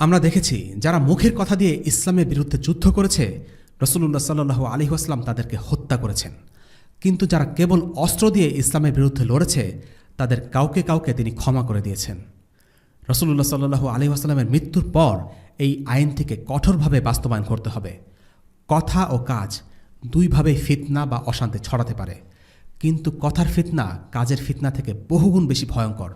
আমরা দেখেছি যারা মুখের কথা দিয়ে ইসলামের বিরুদ্ধে যুদ্ধ করেছে, রাসূলুল্লাহ সাল্লাল্লাহু আলাইহি ওয়াসাল্লাম তাদেরকে হত্যা করেছেন। কিন্তু যারা কেবল অস্ত্র দিয়ে ইসলামের বিরুদ্ধে লড়েছে, তাদের কাউকে কাউকে তিনি ক্ষমা করে দিয়েছেন। রাসূলুল্লাহ সাল্লাল্লাহু আলাইহি ওয়াসাল্লামের মৃত্যুর পর এই আইনটিকে কঠোরভাবে বাস্তবায়ন করতে হবে। কথা ও কাজ দুইভাবেই ফিতনা বা অশান্তি ছড়াতে পারে, কিন্তু কথার ফিতনা কাজের ফিতনা থেকে বহুগুণ বেশি ভয়ঙ্কর।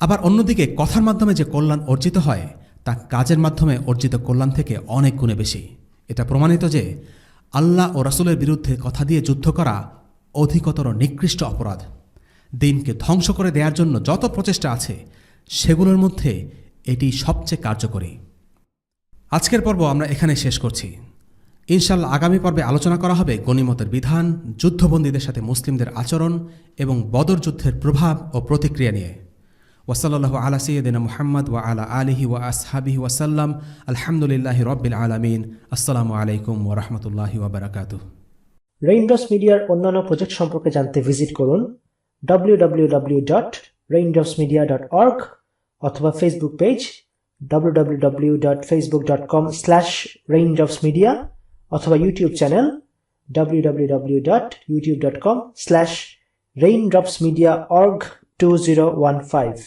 আবার অন্যদিকে কথার মাধ্যমে যে কল্যাণ অর্জিত হয়, তা কাজের মাধ্যমে অর্জিত কল্যাণ থেকে অনেক গুণে বেশি। এটা প্রমাণিত যে আল্লাহ ও রাসূলের বিরুদ্ধে কথা দিয়ে যুদ্ধ করা অধিকতর নিকৃষ্ট অপরাধ। দ্বীনকে ধ্বংস করে দেওয়ার জন্য যত প্রচেষ্টা আছে, সেগুলোর মধ্যে এটি সবচেয়ে কার্যকরী। আজকের পর্ব আমরা এখানে শেষ করছি। ইনশাআল্লাহ আগামী পর্বে আলোচনা করা হবে গনিমতের বিধান, যুদ্ধবন্দীদের সাথে মুসলিমদের আচরণ এবং বদর যুদ্ধের প্রভাব ও প্রতিক্রিয়া নিয়ে। ওয়াসাল্লাল্লাহু আলা সাইয়্যিদিনা মুহাম্মদ ওয়া আলা আলিহি ওয়া আসহাবিহি ওয়াসাল্লাম। আলহামদুলিল্লাহি রাব্বিল আলামিন। আসসালামু আলাইকুম ওয়া রাহমাতুল্লাহি ওয়া বারাকাতুহু। রেইনড্রপস মিডিয়ার অন্যান্য প্রজেক্ট সম্পর্কে জানতে ভিজিট করুন www.raindropsmedia.org অথবা ফেসবুক পেজ www.facebook.com/raindropsmedia অথবা ইউটিউব চ্যানেল www.youtube.com/raindropsmediaorg2015